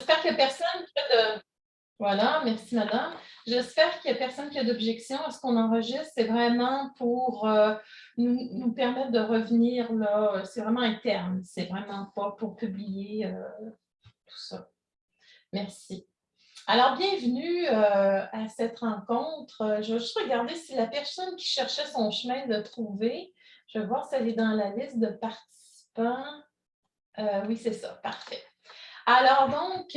J'espère qu'il n'y a personne qui a de... Voilà, merci madame. J'espère qu'il n'y a personne qui a d'objection à ce qu'on enregistre. C'est vraiment pour nous permettre de revenir là. C'est vraiment interne. C'est vraiment pas pour publier tout ça. Merci. Alors, bienvenue à cette rencontre. Je vais juste regarder si la personne qui cherchait son chemin l'a trouvé. Je vais voir si elle est dans la liste de participants. Oui, c'est ça. Parfait. Alors, donc,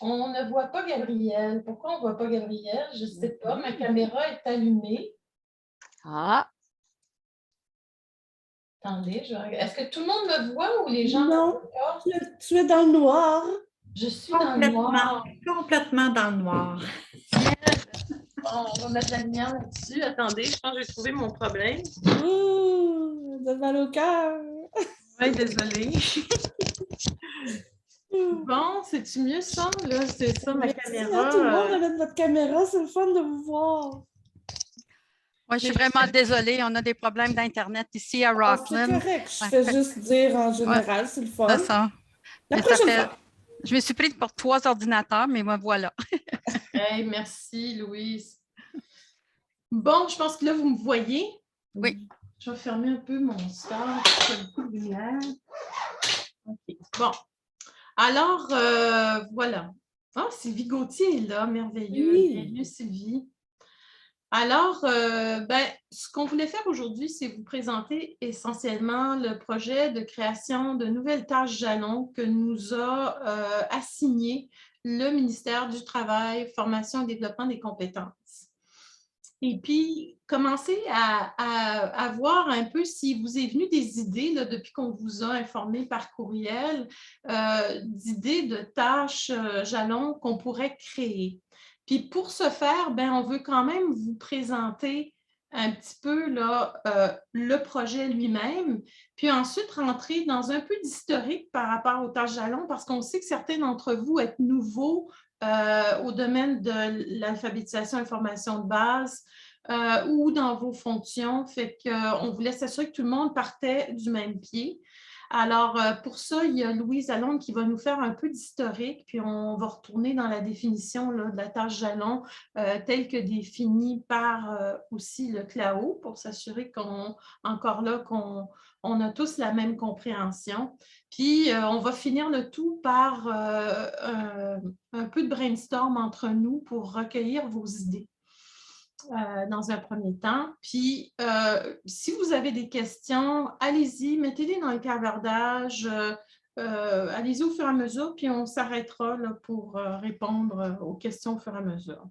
on ne voit pas Gabrielle. Pourquoi on ne voit pas Gabrielle? Je ne sais pas. Ma caméra est allumée. Ah! Attendez, est-ce que tout le monde me voit ou les gens ne me voient pas? Tu es dans le noir. Je suis dans le noir. Complètement dans le noir. Bon, on va mettre la lumière là-dessus. Attendez, je pense que j'ai trouvé mon problème. Ouh, de mal au cœur. Oui, désolée. Bon, c'est-tu mieux ça? Là, c'est ça, ma caméra. Tout le monde avec votre caméra, c'est le fun de vous voir. Oui, je suis vraiment désolée. On a des problèmes d'Internet ici à Rockland. C'est correct. Je fais juste dire en général, c'est le fun. C'est ça. Je me suis prise pour 3 ordinateurs, mais me voilà. Hey, merci, Louise. Bon, je pense que là, vous me voyez. Oui. Je vais fermer un peu mon star. Il y a beaucoup de lumière. OK. Bon. Alors, voilà. Ah, Sylvie Gauthier est là, merveilleux. Oui. Bienvenue, Sylvie. Alors, ce qu'on voulait faire aujourd'hui, c'est vous présenter essentiellement le projet de création de nouvelles tâches jalons que nous a assigné le ministère du Travail, Formation et Développement des compétences. Et puis, commencer à voir un peu si vous est venu des idées, là, depuis qu'on vous a informé par courriel, d'idées de tâches jalons qu'on pourrait créer. Puis pour ce faire, on veut quand même vous présenter un petit peu là, le projet lui-même, puis ensuite rentrer dans un peu d'historique par rapport aux tâches jalons, parce qu'on sait que certains d'entre vous êtes nouveaux au domaine de l'alphabétisation et formation de base ou dans vos fonctions. Fait qu'on voulait s'assurer que tout le monde partait du même pied. Alors, pour ça, il y a Louise Lalonde qui va nous faire un peu d'historique, puis on va retourner dans la définition là, de la tâche jalon telle que définie par aussi le CLAO pour s'assurer encore là, qu'on a tous la même compréhension. Puis, on va finir le tout par un peu de brainstorm entre nous pour recueillir vos idées. Dans un premier temps. Puis, si vous avez des questions, allez-y, mettez-les dans le clavardage. Allez-y au fur et à mesure, puis on s'arrêtera là, pour répondre aux questions au fur et à mesure.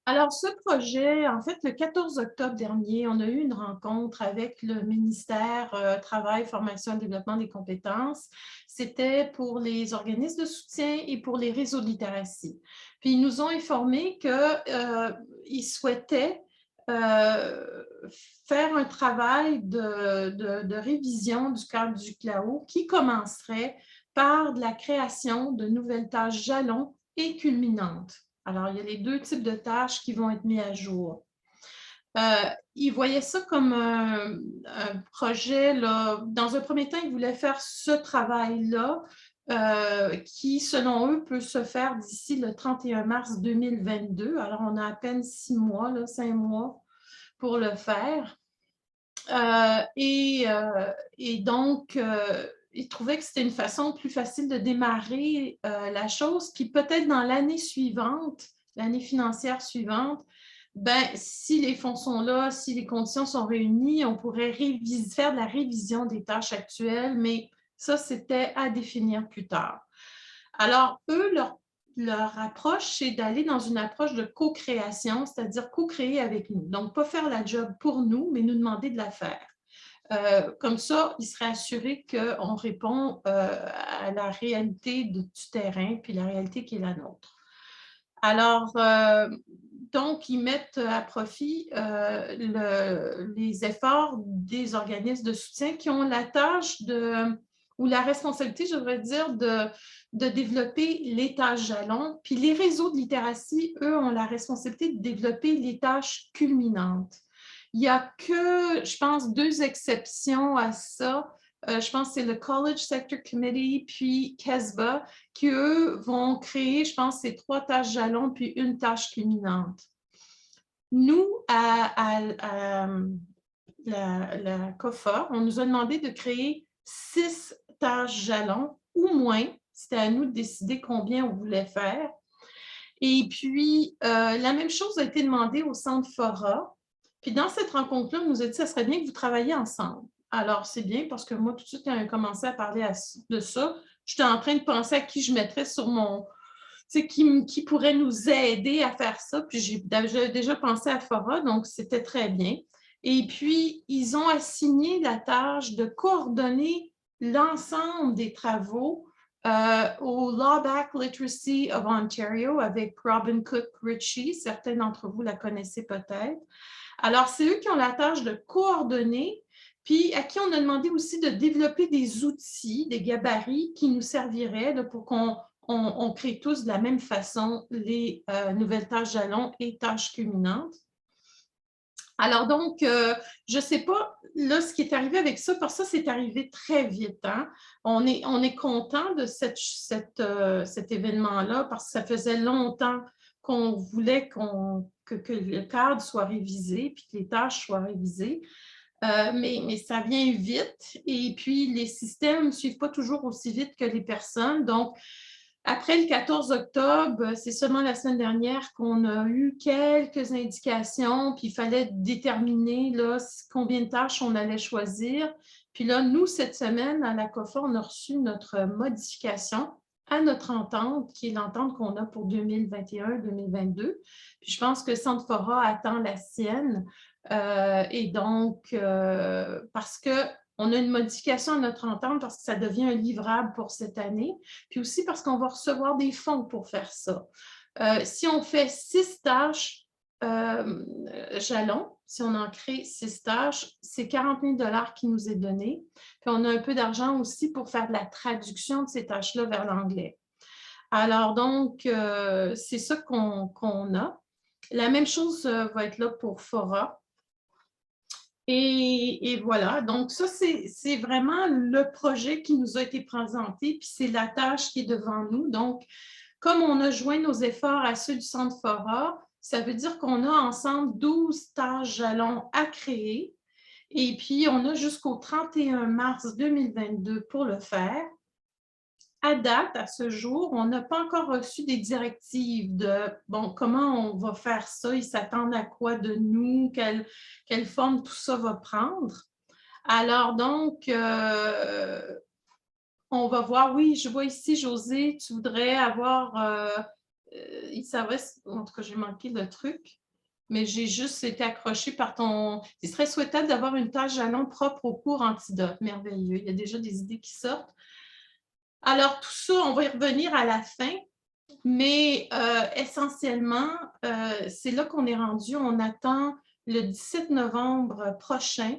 Alors, ce projet, en fait, le 14 octobre dernier, on a eu une rencontre avec le ministère Travail, Formation et Développement des compétences. C'était pour les organismes de soutien et pour les réseaux de littératie. Puis, ils nous ont informé qu'ils souhaitaient faire un travail de révision du cadre du CLAO qui commencerait par de la création de nouvelles tâches jalons et culminantes. Alors, il y a les 2 types de tâches qui vont être mis à jour. Ils voyaient ça comme un projet, là. Dans un premier temps, ils voulaient faire ce travail-là qui, selon eux, peut se faire d'ici le 31 mars 2022. Alors, on a à peine 6 mois, là, 5 mois pour le faire. Et donc, ils trouvaient que c'était une façon plus facile de démarrer la chose. Puis peut-être dans l'année suivante, l'année financière suivante, si les fonds sont là, si les conditions sont réunies, on pourrait faire de la révision des tâches actuelles, mais ça, c'était à définir plus tard. Alors, eux, leur approche, c'est d'aller dans une approche de co-création, c'est-à-dire co-créer avec nous. Donc, pas faire la job pour nous, mais nous demander de la faire. Comme ça, ils seraient assurés qu'on répond à la réalité du terrain, puis la réalité qui est la nôtre. Alors, donc, ils mettent à profit les efforts des organismes de soutien qui ont la tâche ou la responsabilité, je devrais dire, de développer les tâches jalons. Puis les réseaux de littératie, eux, ont la responsabilité de développer les tâches culminantes. Il n'y a que, je pense, 2 exceptions à ça je pense que c'est le College Sector Committee, puis KESBA, qui, eux, vont créer, je pense, ces 3 tâches jalons, puis une tâche culminante. Nous, à la COFA, on nous a demandé de créer 6 tâches jalons ou moins. C'était à nous de décider combien on voulait faire. Et puis, la même chose a été demandée au Centre Fora. Puis dans cette rencontre-là, on nous a dit que ça serait bien que vous travailliez ensemble. Alors, c'est bien parce que moi, tout de suite, quand j'ai commencé à parler de ça, j'étais en train de penser à qui je mettrais sur mon... Tu sais, qui pourrait nous aider à faire ça. Puis j'ai déjà pensé à Fora, donc c'était très bien. Et puis, ils ont assigné la tâche de coordonner l'ensemble des travaux au Law Back Literacy of Ontario avec Robin Cook Ritchie. Certains d'entre vous la connaissez peut-être. Alors, c'est eux qui ont la tâche de coordonner, puis à qui on a demandé aussi de développer des outils, des gabarits qui nous serviraient là, pour qu'on crée tous de la même façon les nouvelles tâches jalons et tâches culminantes. Alors donc, je ne sais pas là ce qui est arrivé avec ça, parce que ça, c'est arrivé très vite. Hein? On est content de cet événement-là parce que ça faisait longtemps qu'on voulait que le cadre soit révisé puis que les tâches soient révisées. Mais ça vient vite et puis les systèmes ne suivent pas toujours aussi vite que les personnes. Donc, après le 14 octobre, c'est seulement la semaine dernière qu'on a eu quelques indications, puis il fallait déterminer là, combien de tâches on allait choisir. Puis là, nous, cette semaine, à la COFA, on a reçu notre modification à notre entente, qui est l'entente qu'on a pour 2021-2022. Puis je pense que Centre Fora attend la sienne. Et donc, parce que on a une modification à notre entente parce que ça devient un livrable pour cette année, puis aussi parce qu'on va recevoir des fonds pour faire ça. Si on fait 6 tâches jalons, si on en crée 6 tâches, c'est 40 000 $ qui nous est donné. Puis on a un peu d'argent aussi pour faire de la traduction de ces tâches-là vers l'anglais. Alors donc, c'est ça qu'on a. La même chose va être là pour Fora. Et voilà, donc ça, c'est vraiment le projet qui nous a été présenté, puis c'est la tâche qui est devant nous. Donc, comme on a joint nos efforts à ceux du Centre Fora, ça veut dire qu'on a ensemble 12 tâches jalons à créer. Et puis, on a jusqu'au 31 mars 2022 pour le faire. À date, à ce jour, on n'a pas encore reçu des directives de bon, comment on va faire ça, ils s'attendent à quoi de nous, quelle forme tout ça va prendre. Alors donc, on va voir, oui, je vois ici, José, tu voudrais avoir, il savait, en tout cas, j'ai manqué le truc, mais j'ai juste été accrochée par ton... Il serait souhaitable d'avoir une tâche jalon propre au cours antidote. Merveilleux, il y a déjà des idées qui sortent. Alors, tout ça, on va y revenir à la fin, mais essentiellement, c'est là qu'on est rendu. On attend le 17 novembre prochain,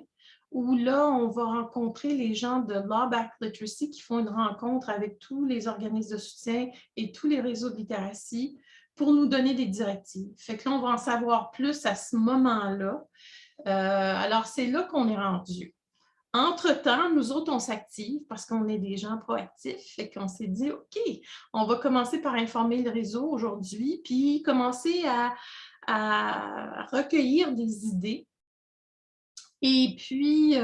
où là, on va rencontrer les gens de Law Back Literacy qui font une rencontre avec tous les organismes de soutien et tous les réseaux de littératie pour nous donner des directives. Fait que là, on va en savoir plus à ce moment-là. Alors, c'est là qu'on est rendu. Entre-temps, nous autres, on s'active parce qu'on est des gens proactifs et qu'on s'est dit, OK, on va commencer par informer le réseau aujourd'hui, puis commencer à recueillir des idées. Et puis,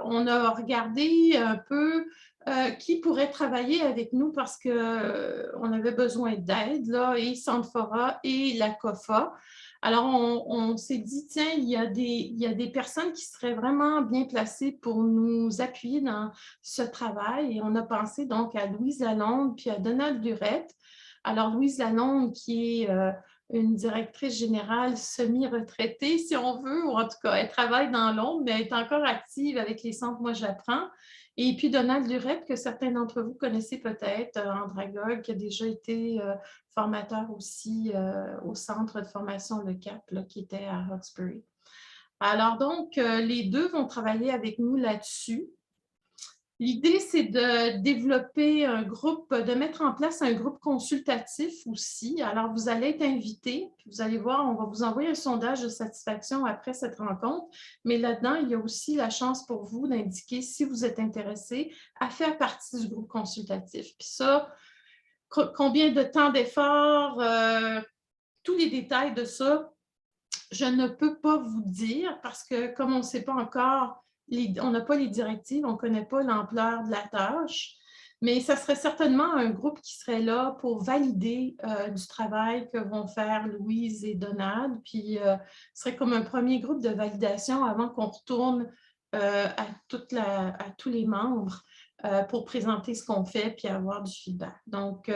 on a regardé un peu qui pourrait travailler avec nous parce qu'on avait besoin d'aide, là, et Centre Fora et la COFA. Alors, on s'est dit, tiens, il y a des personnes qui seraient vraiment bien placées pour nous appuyer dans ce travail. Et on a pensé donc à Louise Lalonde puis à Donald Durette. Alors, Louise Lalonde, qui est une directrice générale semi-retraitée, si on veut, ou en tout cas, elle travaille dans l'ombre, mais elle est encore active avec les centres Moi j'apprends. Et puis Donald Durette, que certains d'entre vous connaissez peut-être, andragogue, qui a déjà été formateur aussi au centre de formation Le Cap, là, qui était à Hawkesbury. Alors donc, les deux vont travailler avec nous là-dessus. L'idée, c'est de développer un groupe, de mettre en place un groupe consultatif aussi. Alors, vous allez être invités, puis vous allez voir, on va vous envoyer un sondage de satisfaction après cette rencontre, mais là-dedans, il y a aussi la chance pour vous d'indiquer si vous êtes intéressé à faire partie du groupe consultatif. Puis ça, combien de temps d'effort, tous les détails de ça, je ne peux pas vous dire parce que comme on ne sait pas encore, on n'a pas les directives, on ne connaît pas l'ampleur de la tâche, mais ça serait certainement un groupe qui serait là pour valider du travail que vont faire Louise et Donald, puis ce serait comme un premier groupe de validation avant qu'on retourne à tous les membres pour présenter ce qu'on fait puis avoir du feedback. Donc, il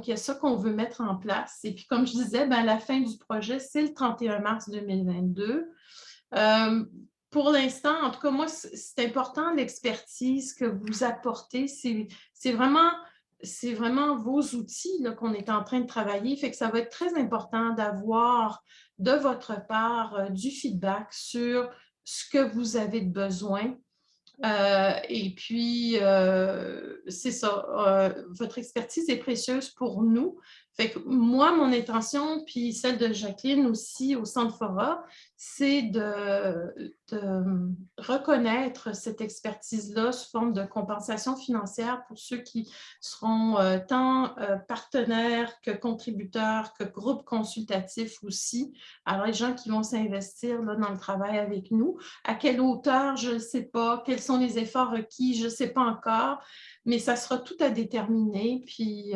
y a ça qu'on veut mettre en place. Et puis, comme je disais, ben, la fin du projet, c'est le 31 mars 2022. Pour l'instant, en tout cas, moi, c'est important l'expertise que vous apportez. C'est vraiment vos outils qu'on est en train de travailler. Fait que ça va être très important d'avoir de votre part du feedback sur ce que vous avez de besoin. Et puis, c'est ça, votre expertise est précieuse pour nous. Fait que moi, mon intention, puis celle de Jacqueline aussi au Centre Fora, c'est de reconnaître cette expertise-là sous forme de compensation financière pour ceux qui seront tant partenaires que contributeurs, que groupes consultatifs aussi. Alors, les gens qui vont s'investir dans le travail avec nous. À quelle hauteur, je ne sais pas. Quels sont les efforts requis, je ne sais pas encore. Mais ça sera tout à déterminer. Puis,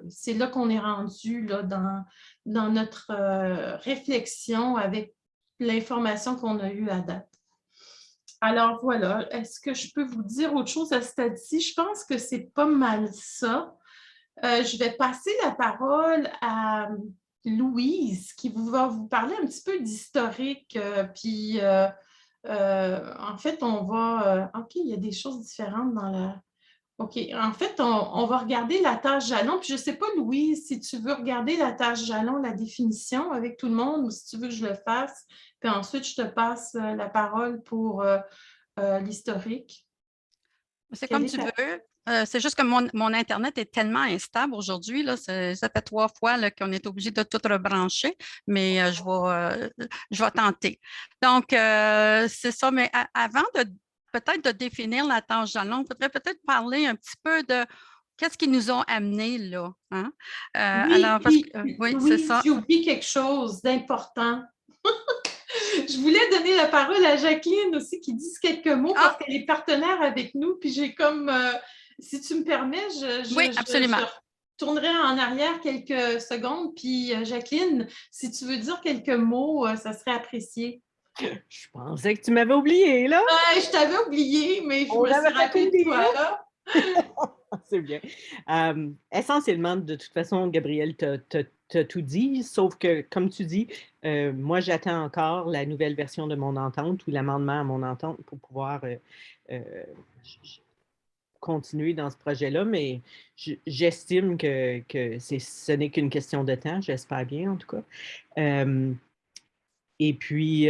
c'est là qu'on est rendu là, dans notre réflexion avec l'information qu'on a eue à date. Alors, voilà. Est-ce que je peux vous dire autre chose à ce stade-ci? Je pense que c'est pas mal ça. Je vais passer la parole à Louise, qui va vous parler un petit peu d'historique. Puis, en fait, on va... OK, il y a des choses différentes dans la... OK, en fait, on va regarder la tâche jalon. Puis je ne sais pas, Louise, si tu veux regarder la tâche jalon, la définition avec tout le monde, ou si tu veux que je le fasse. Puis ensuite, je te passe la parole pour l'historique. C'est comme tu veux. C'est juste que mon Internet est tellement instable aujourd'hui. Là, ça fait 3 fois là, qu'on est obligé de tout rebrancher, mais je vais tenter. Donc, c'est ça. Mais avant de peut-être de définir la tâche jalon, il faudrait peut-être parler un petit peu de qu'est-ce qui nous ont amenés là. Hein? Oui, Alors, oui, c'est oui, ça. tu oublies quelque chose d'important. Je voulais donner la parole à Jacqueline aussi qui dise quelques mots parce qu'elle est partenaire avec nous. Puis j'ai comme, si tu me permets, Oui, absolument. je retournerai en arrière quelques secondes. Puis Jacqueline, si tu veux dire quelques mots, ça serait apprécié. Je pensais que tu m'avais oublié, là. Je t'avais oublié, mais je me suis rappelée de toi, là. C'est bien. Essentiellement, de toute façon, Gabrielle t'as tout dit, sauf que, comme tu dis, moi, j'attends encore la nouvelle version de mon entente ou l'amendement à mon entente pour pouvoir continuer dans ce projet-là, mais j'estime que ce n'est qu'une question de temps, j'espère bien en tout cas. Et puis,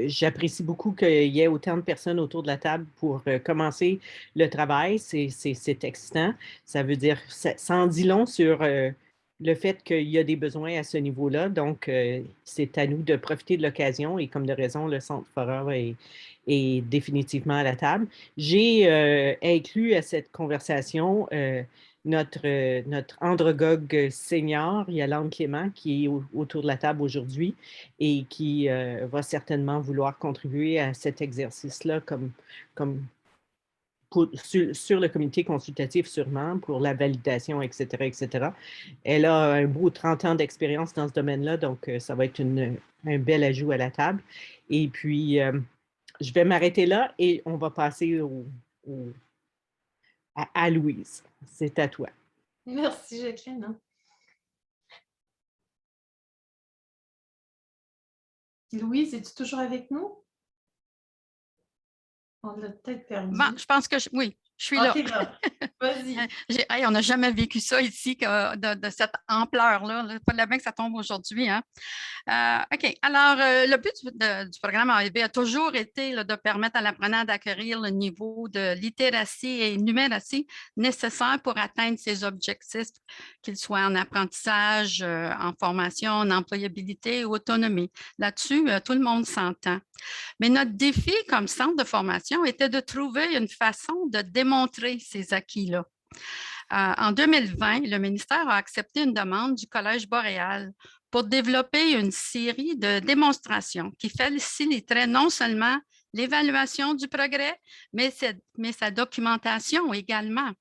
j'apprécie beaucoup qu'il y ait autant de personnes autour de la table pour commencer le travail. C'est excitant. Ça veut dire, ça en dit long sur le fait qu'il y a des besoins à ce niveau-là. Donc, c'est à nous de profiter de l'occasion. Et comme de raison, le Centre Fora est définitivement à la table. J'ai inclus à cette conversation notre andragogue senior, Yolande Clément, qui est autour de la table aujourd'hui et qui va certainement vouloir contribuer à cet exercice-là sur le comité consultatif sûrement, pour la validation, etc., etc. Elle a un beau 30 ans d'expérience dans ce domaine-là, donc ça va être un bel ajout à la table. Et puis, je vais m'arrêter là et on va passer à Louise. C'est à toi. Merci, Jacqueline. Louise, es-tu toujours avec nous? On l'a peut-être perdu. Bon, je pense que oui, Je suis là. OK, là. Vas-y. Hey, on n'a jamais vécu ça ici de cette ampleur-là. Pas de la bien que ça tombe aujourd'hui. Hein? OK. Alors, le but du programme AEB a toujours été là, de permettre à l'apprenant d'acquérir le niveau de littératie et numératie nécessaire pour atteindre ses objectifs, qu'ils soient en apprentissage, en formation, en employabilité ou autonomie. Là-dessus, tout le monde s'entend. Mais notre défi comme centre de formation était de trouver une façon de démontrer ces acquis-là. En 2020, le ministère a accepté une demande du Collège boréal pour développer une série de démonstrations qui faciliterait non seulement l'évaluation du progrès, mais sa documentation également.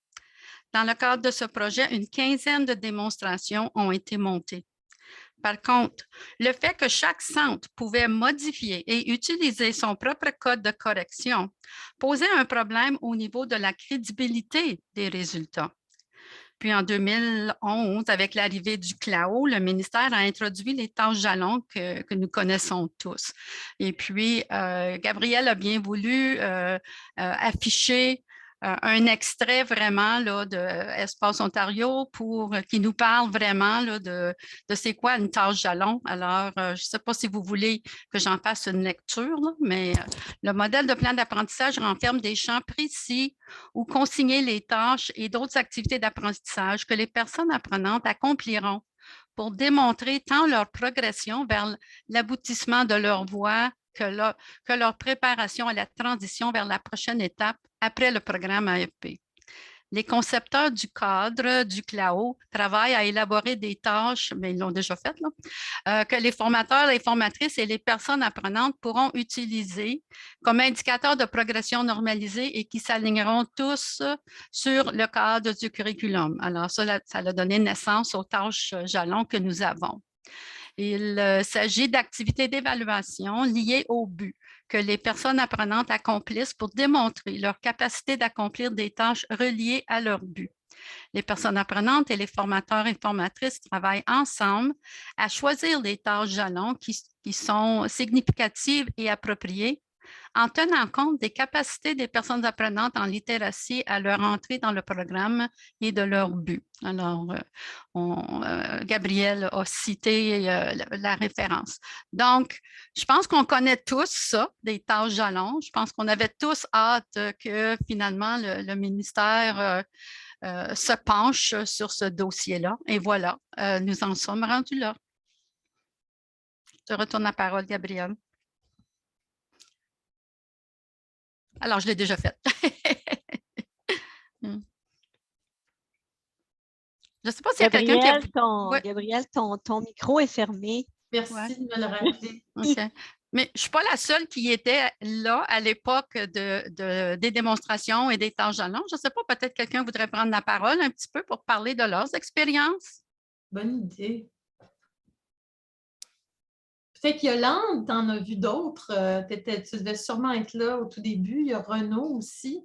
Dans le cadre de ce projet, une quinzaine de démonstrations ont été montées. Par contre, le fait que chaque centre pouvait modifier et utiliser son propre code de correction posait un problème au niveau de la crédibilité des résultats. Puis en 2011, avec l'arrivée du CLAO, le ministère a introduit les tâches jalons que nous connaissons tous. Et puis, Gabrielle a bien voulu afficher un extrait vraiment là, de Espace Ontario qui nous parle vraiment là, de c'est quoi une tâche jalon. Alors, je ne sais pas si vous voulez que j'en fasse une lecture, là, mais le modèle de plan d'apprentissage renferme des champs précis où consigner les tâches et d'autres activités d'apprentissage que les personnes apprenantes accompliront pour démontrer tant leur progression vers l'aboutissement de leur voie que leur préparation à la transition vers la prochaine étape après le programme AFP. Les concepteurs du cadre du CLAO travaillent à élaborer des tâches, mais ils l'ont déjà fait, là, que les formateurs, les formatrices et les personnes apprenantes pourront utiliser comme indicateurs de progression normalisée et qui s'aligneront tous sur le cadre du curriculum. Alors, ça a donné naissance aux tâches jalons que nous avons. Il s'agit d'activités d'évaluation liées au but que les personnes apprenantes accomplissent pour démontrer leur capacité d'accomplir des tâches reliées à leur but. Les personnes apprenantes et les formateurs et formatrices travaillent ensemble à choisir les tâches jalons qui sont significatives et appropriées en tenant compte des capacités des personnes apprenantes en littératie à leur entrée dans le programme et de leur but. Alors, Gabrielle a cité la référence. Donc, je pense qu'on connaît tous ça, des tâches jalons. Je pense qu'on avait tous hâte que finalement le ministère se penche sur ce dossier-là. Et voilà, nous en sommes rendus là. Je te retourne la parole, Gabrielle. Alors, je l'ai déjà faite. Je ne sais pas s'il y a quelqu'un qui a... Gabrielle, ton micro est fermé. Merci de me le rappeler. Okay. Mais je ne suis pas la seule qui était là à l'époque des démonstrations et des tâches jalons. Je ne sais pas, peut-être quelqu'un voudrait prendre la parole un petit peu pour parler de leurs expériences. Bonne idée. Peut-être Yolande, tu en as vu d'autres. Tu devais sûrement être là au tout début. Il y a Renaud aussi.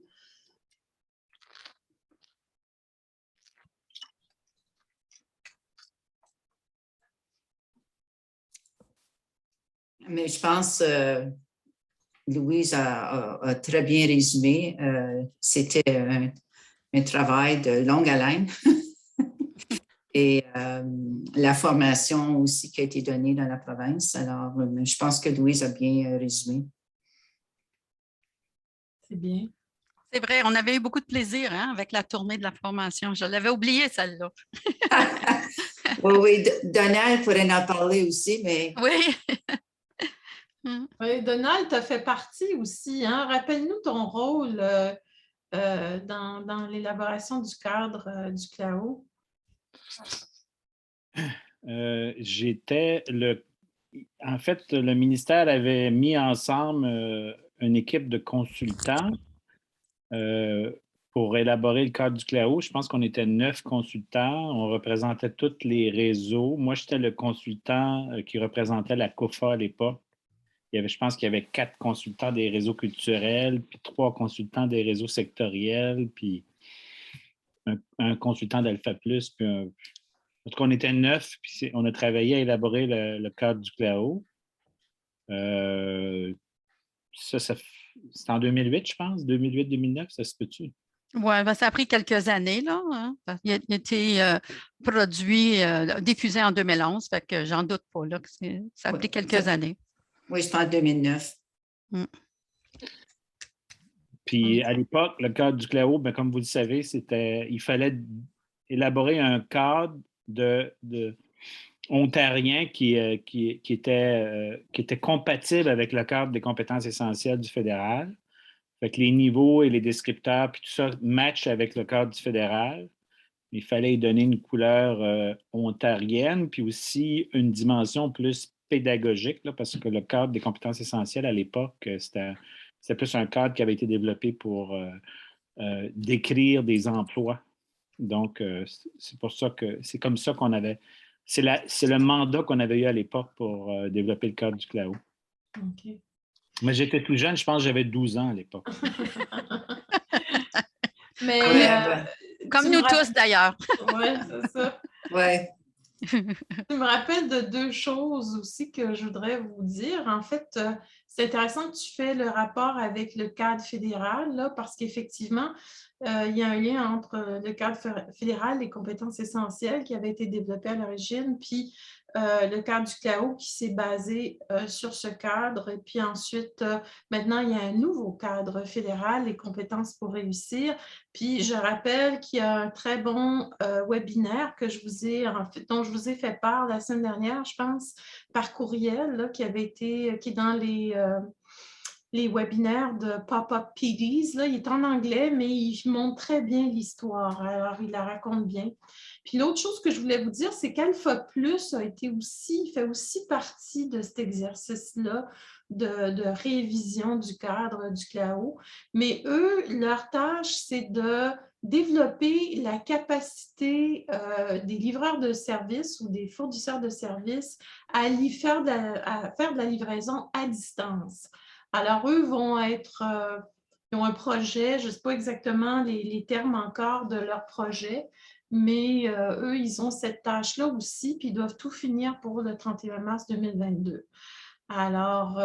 Mais je pense Louise a très bien résumé. C'était un travail de longue haleine. Et la formation aussi qui a été donnée dans la province. Alors, je pense que Louise a bien résumé. C'est bien. C'est vrai, on avait eu beaucoup de plaisir hein, avec la tournée de la formation. Je l'avais oubliée, celle-là. Oui, Donald pourrait en parler aussi, mais... Oui. Oui, Donald, tu as fait partie aussi. Hein? Rappelle-nous ton rôle dans l'élaboration du cadre du CLAO. En fait, le ministère avait mis ensemble une équipe de consultants pour élaborer le cadre du CLAO. Je pense qu'on était 9 consultants. On représentait tous les réseaux. Moi, j'étais le consultant qui représentait la COFA à l'époque. Je pense qu'il y avait 4 consultants des réseaux culturels, puis 3 consultants des réseaux sectoriels, puis un consultant d'Alpha Plus, puis en tout cas, on était 9, puis on a travaillé à élaborer le cadre du CLAO. C'est en 2008, je pense, 2008-2009, ça se peut-tu? Oui, ben, ça a pris quelques années, là. Hein. Il a été produit, diffusé en 2011, fait que j'en doute pas, là, que ça a pris quelques années. Oui, je pense 2009. Puis à l'époque, le cadre du CLAO, ben, comme vous le savez, il fallait élaborer un cadre ontarien qui était compatible avec le cadre des compétences essentielles du fédéral. Fait que les niveaux et les descripteurs, puis tout ça matchent avec le cadre du fédéral. Il fallait y donner une couleur ontarienne, puis aussi une dimension plus pédagogique, là, parce que le cadre des compétences essentielles à l'époque, c'était plus un cadre qui avait été développé pour décrire des emplois. Donc, c'est pour ça que c'est comme ça qu'on avait. C'est le mandat qu'on avait eu à l'époque pour développer le cadre du CLAO. OK. Mais j'étais tout jeune, je pense que j'avais 12 ans à l'époque. Mais, comme nous tous, d'ailleurs. Oui, c'est ça. Oui. Tu me rappelles de deux choses aussi que je voudrais vous dire. En fait, c'est intéressant que tu fais le rapport avec le cadre fédéral, là, parce qu'effectivement, il y a un lien entre le cadre fédéral, les compétences essentielles qui avaient été développées à l'origine, puis le cadre du CLAO qui s'est basé sur ce cadre. Et puis ensuite, maintenant, il y a un nouveau cadre fédéral, les compétences pour réussir. Puis je rappelle qu'il y a un très bon webinaire que dont je vous ai fait part la semaine dernière, je pense, par courriel, là, qui est dans les webinaires de Pop-Up PDs. Là, il est en anglais, mais il montre très bien l'histoire. Alors, il la raconte bien. Puis l'autre chose que je voulais vous dire, c'est qu'Alpha Plus fait aussi partie de cet exercice-là de révision du cadre du CLAO. Mais eux, leur tâche, c'est de développer la capacité des livreurs de services ou des fournisseurs de services à faire de la livraison à distance. Alors, eux ils ont un projet, je ne sais pas exactement les termes encore de leur projet, mais eux, ils ont cette tâche-là aussi, puis ils doivent tout finir pour le 31 mars 2022. Alors,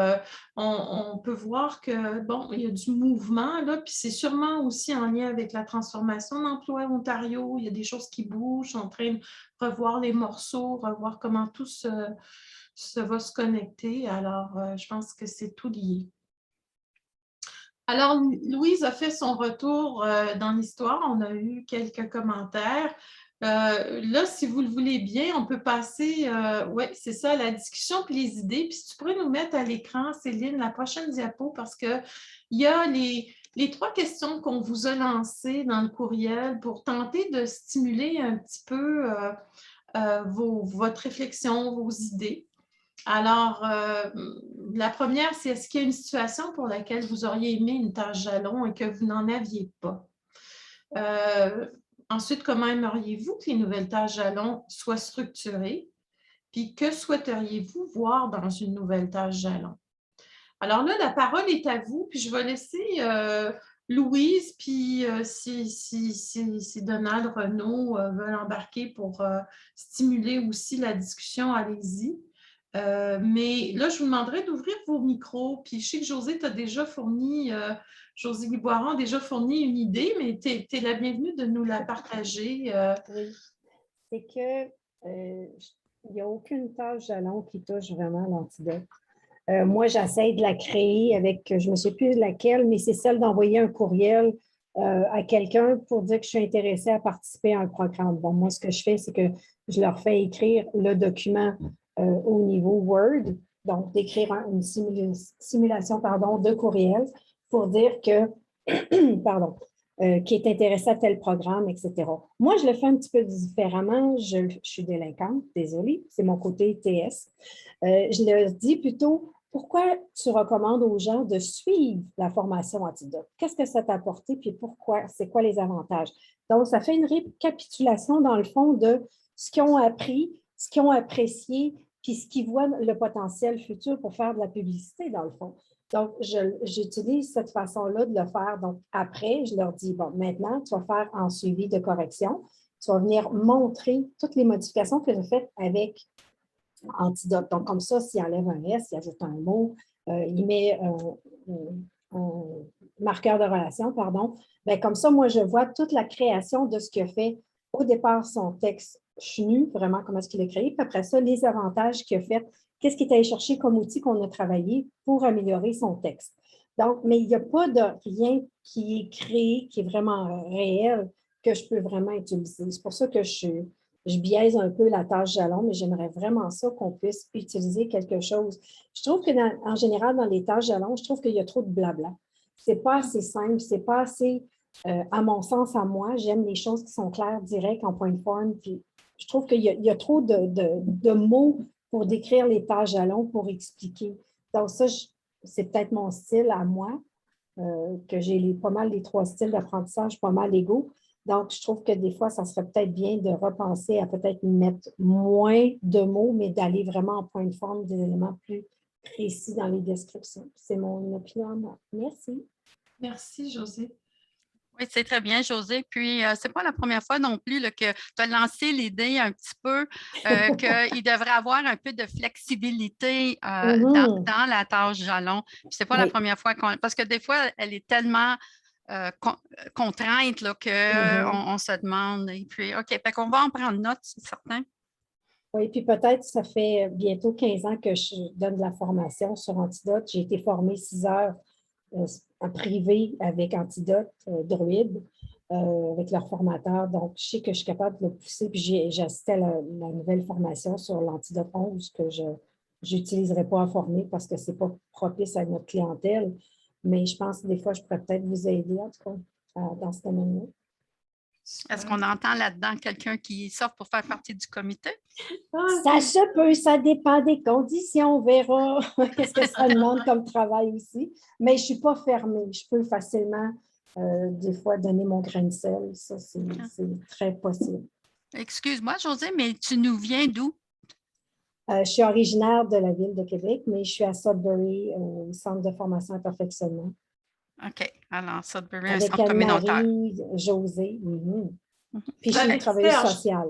on peut voir que, bon, il y a du mouvement, là, puis c'est sûrement aussi en lien avec la transformation d'Emploi Ontario. Il y a des choses qui bougent, ils sont en train de revoir les morceaux, revoir comment tout va se connecter. Alors, je pense que c'est tout lié. Alors, Louise a fait son retour dans l'histoire. On a eu quelques commentaires. Là, si vous le voulez bien, on peut passer, oui, c'est ça, la discussion puis les idées. Puis si tu pourrais nous mettre à l'écran, Céline, la prochaine diapo, parce qu'il y a les 3 questions qu'on vous a lancées dans le courriel pour tenter de stimuler un petit peu votre réflexion, vos idées. Alors, la première, c'est est-ce qu'il y a une situation pour laquelle vous auriez aimé une tâche jalon et que vous n'en aviez pas? Ensuite, comment aimeriez-vous que les nouvelles tâches jalon soient structurées? Puis, que souhaiteriez-vous voir dans une nouvelle tâche jalon? Alors là, la parole est à vous, puis je vais laisser Louise, puis si Donald, Renaud veulent embarquer pour stimuler aussi la discussion, allez-y. Mais là, je vous demanderai d'ouvrir vos micros. Puis je sais que José t'a déjà fourni, José Guiboiron a déjà fourni une idée, mais tu es la bienvenue de nous la partager. Oui, c'est que il n'y a aucune tâche jalon qui touche vraiment l'antidote. Moi, j'essaie de la créer avec, je ne me souviens plus de laquelle, mais c'est celle d'envoyer un courriel à quelqu'un pour dire que je suis intéressée à participer à un programme. Bon, moi, ce que je fais, c'est que je leur fais écrire le document au niveau Word, donc d'écrire une simulation de courriel pour dire que, qui est intéressé à tel programme, etc. Moi, je le fais un petit peu différemment. Je suis délinquante, désolée, c'est mon côté TS. Je leur dis plutôt, pourquoi tu recommandes aux gens de suivre la formation Antidote? Qu'est-ce que ça t'a apporté, puis pourquoi? C'est quoi les avantages? Donc, ça fait une récapitulation, dans le fond, de ce qu'ils ont appris, ce qu'ils ont apprécié, puis ce qu'ils voient le potentiel futur pour faire de la publicité, dans le fond. Donc, j'utilise cette façon-là de le faire. Donc, après, je leur dis, bon, maintenant, tu vas faire en suivi de correction. Tu vas venir montrer toutes les modifications que j'ai faites avec Antidote. Donc, comme ça, s'il enlève un S, il ajoute un mot, il met un marqueur de relation, Bien, comme ça, moi, je vois toute la création de ce qu'il a fait. Au départ, son texte chenu, vraiment comment est-ce qu'il a créé, puis après ça, les avantages qu'il a fait, qu'est-ce qu'il est allé chercher comme outil qu'on a travaillé pour améliorer son texte. Donc, mais il n'y a pas de rien qui est créé, qui est vraiment réel, que je peux vraiment utiliser. C'est pour ça que je biaise un peu la tâche jalon, mais j'aimerais vraiment ça qu'on puisse utiliser quelque chose. Je trouve que, en général, dans les tâches jalon, je trouve qu'il y a trop de blabla. C'est pas assez simple, c'est pas assez, à mon sens, à moi, j'aime les choses qui sont claires, directes, en point de forme, puis je trouve qu'il y a trop de mots pour décrire les tâches jalons, pour expliquer. Donc ça, c'est peut-être mon style à moi, que j'ai pas mal les 3 styles d'apprentissage pas mal égaux. Donc, je trouve que des fois, ça serait peut-être bien de repenser à peut-être mettre moins de mots, mais d'aller vraiment en point de forme, des éléments plus précis dans les descriptions. C'est mon opinion à moi. Merci. Merci, Josée. Oui, c'est très bien, Josée. Puis, ce n'est pas la première fois non plus là, que tu as lancé l'idée un petit peu qu'il devrait avoir un peu de flexibilité dans la tâche jalon. Puis, ce n'est pas la première fois parce que des fois, elle est tellement contrainte là, qu'on se demande. Et puis, OK, fait qu'on va en prendre note, c'est certain. Oui, puis peut-être, ça fait bientôt 15 ans que je donne de la formation sur Antidote. J'ai été formée 6 heures en privé avec Antidote, Druide, avec leur formateur. Donc, je sais que je suis capable de le pousser. Puis j'ai assisté à la nouvelle formation sur l'Antidote 11 que je n'utiliserai pas à former parce que ce n'est pas propice à notre clientèle. Mais je pense que des fois, je pourrais peut-être vous aider, en tout cas, dans ce domaine-là. Est-ce qu'on entend là-dedans quelqu'un qui sort pour faire partie du comité? Ça se peut, ça dépend des conditions, on verra qu'est-ce que ça demande comme travail aussi. Mais je ne suis pas fermée. Je peux facilement, des fois, donner mon grain de sel. Ça, c'est très possible. Excuse-moi, Josée, mais tu nous viens d'où? Je suis originaire de la ville de Québec, mais je suis à Sudbury, au Centre de formation et perfectionnement. OK. Alors, Sudbury, un avec centre communautaire. Anne-Marie, Josée. Puis je suis Avec travailleuse Serge. sociale.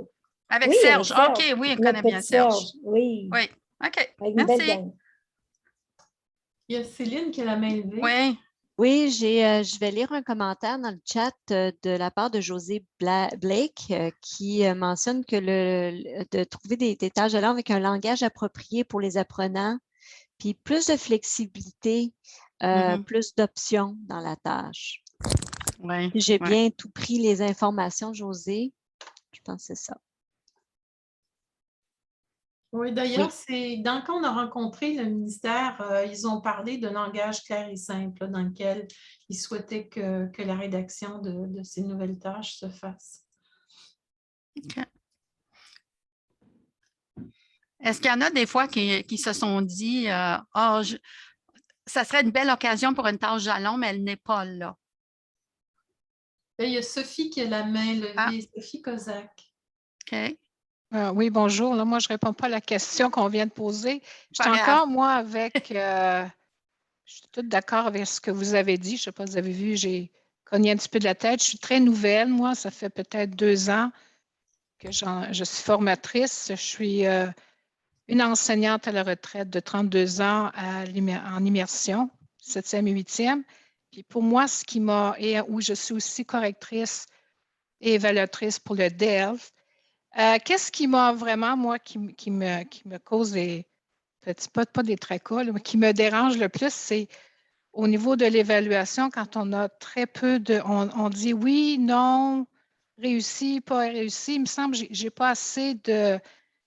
Avec Oui, Serge. avec OK, oui, on notre connaît bien petit Serge. Oui. Oui. OK. Avec une belle Merci. gang. Il y a Céline qui a la main levée. Oui. Oui, je vais lire un commentaire dans le chat de la part de José Blake qui mentionne que de trouver des tâches jalons avec un langage approprié pour les apprenants, puis plus de flexibilité, plus d'options dans la tâche. Oui. J'ai bien tout pris les informations, José. Je pense que c'est ça. Oui, d'ailleurs, c'est quand on a rencontré le ministère, ils ont parlé de langage clair et simple dans lequel ils souhaitaient que la rédaction de ces nouvelles tâches se fasse. OK. Est-ce qu'il y en a des fois qui se sont dit ça serait une belle occasion pour une tâche jalon, mais elle n'est pas là? Là, il y a Sophie qui a la main levée, Sophie Kozak. OK. Oui, bonjour. Là, moi, je ne réponds pas à la question qu'on vient de poser. Je suis Pas grave. encore, moi, avec... je suis toute d'accord avec ce que vous avez dit. Je ne sais pas si vous avez vu, j'ai cogné un petit peu de la tête. Je suis très nouvelle, moi. Ça fait peut-être 2 ans que je suis formatrice. Je suis une enseignante à la retraite de 32 ans en immersion, 7e et 8e. Puis pour moi, ce qui m'a... et où je suis aussi correctrice et évaluatrice pour le DELF, qu'est-ce qui m'a vraiment, moi, qui me cause des petits pas des tracas, mais qui me dérange le plus, c'est au niveau de l'évaluation, quand on a très peu de... On dit oui, non, réussi, pas réussi. Il me semble que je n'ai pas assez de...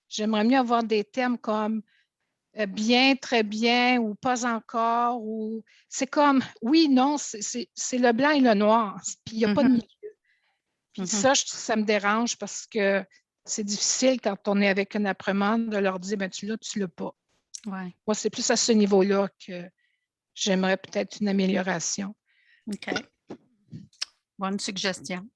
J'aimerais mieux avoir des termes comme bien, très bien ou pas encore. Ou c'est comme oui, non, c'est le blanc et le noir. Puis il n'y a pas de milieu. Puis ça me dérange parce que c'est difficile quand on est avec un apprenant de leur dire ben, tu l'as, tu ne l'as pas. Ouais. Moi, c'est plus à ce niveau-là que j'aimerais peut-être une amélioration. OK. Bonne suggestion.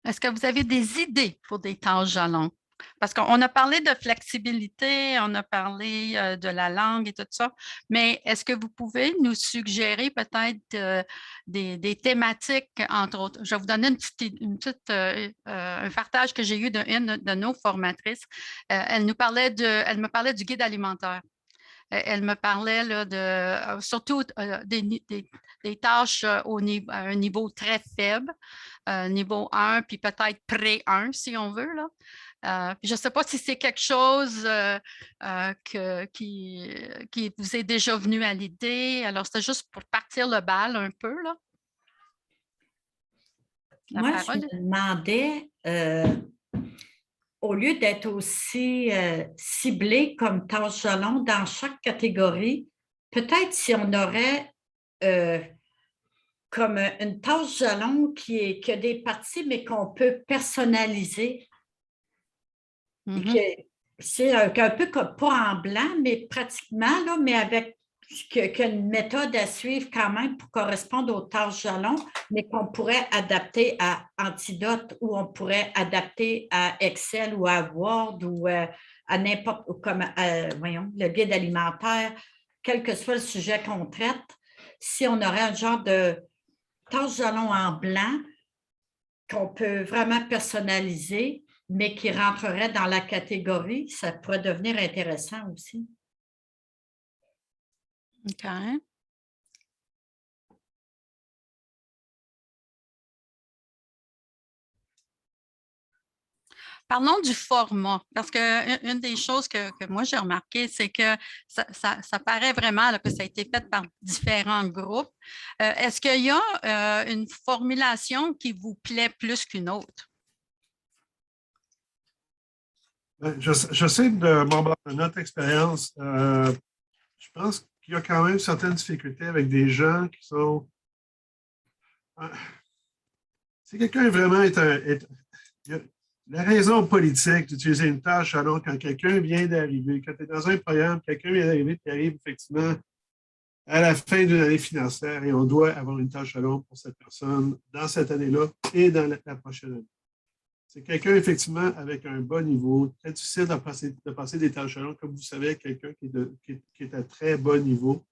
Est-ce que vous avez des idées pour des tâches jalons? Parce qu'on a parlé de flexibilité, on a parlé de la langue et tout ça, mais est-ce que vous pouvez nous suggérer peut-être des thématiques, entre autres? Je vais vous donner un partage que j'ai eu d'une de nos formatrices. Elle me parlait du guide alimentaire. elle me parlait là, de surtout des tâches à un niveau très faible, niveau 1, puis peut-être pré-1 si on veut. Là. Je ne sais pas si c'est quelque chose qui vous est déjà venu à l'idée. Alors, c'était juste pour partir le bal un peu. Là. Moi, je me demandais, au lieu d'être aussi ciblé comme tâche jalon dans chaque catégorie, peut-être si on aurait comme une tâche jalon qui a des parties, mais qu'on peut personnaliser. C'est un peu comme, pas en blanc, mais pratiquement, là, mais avec une méthode à suivre quand même pour correspondre aux tâches jalons, mais qu'on pourrait adapter à Antidote ou on pourrait adapter à Excel ou à Word ou à n'importe, comme voyons, le guide alimentaire, quel que soit le sujet qu'on traite. Si on aurait un genre de tâche jalon en blanc qu'on peut vraiment personnaliser, mais qui rentrerait dans la catégorie, ça pourrait devenir intéressant aussi. OK. Parlons du format, parce qu'une des choses que moi j'ai remarqué, c'est que ça paraît vraiment là, que ça a été fait par différents groupes. Est-ce qu'il y a une formulation qui vous plaît plus qu'une autre? Je sais de notre expérience, je pense qu'il y a quand même certaines difficultés avec des gens qui sont... Si quelqu'un vraiment la raison politique d'utiliser une tâche jalon quand quelqu'un vient d'arriver, quand tu es dans un programme, quelqu'un vient d'arriver, qui arrive effectivement à la fin d'une année financière et on doit avoir une tâche jalon pour cette personne dans cette année-là et dans la prochaine année. C'est quelqu'un, effectivement, avec un bon niveau, très difficile de passer des tâches jalons, comme vous savez, quelqu'un qui est à très bon niveau.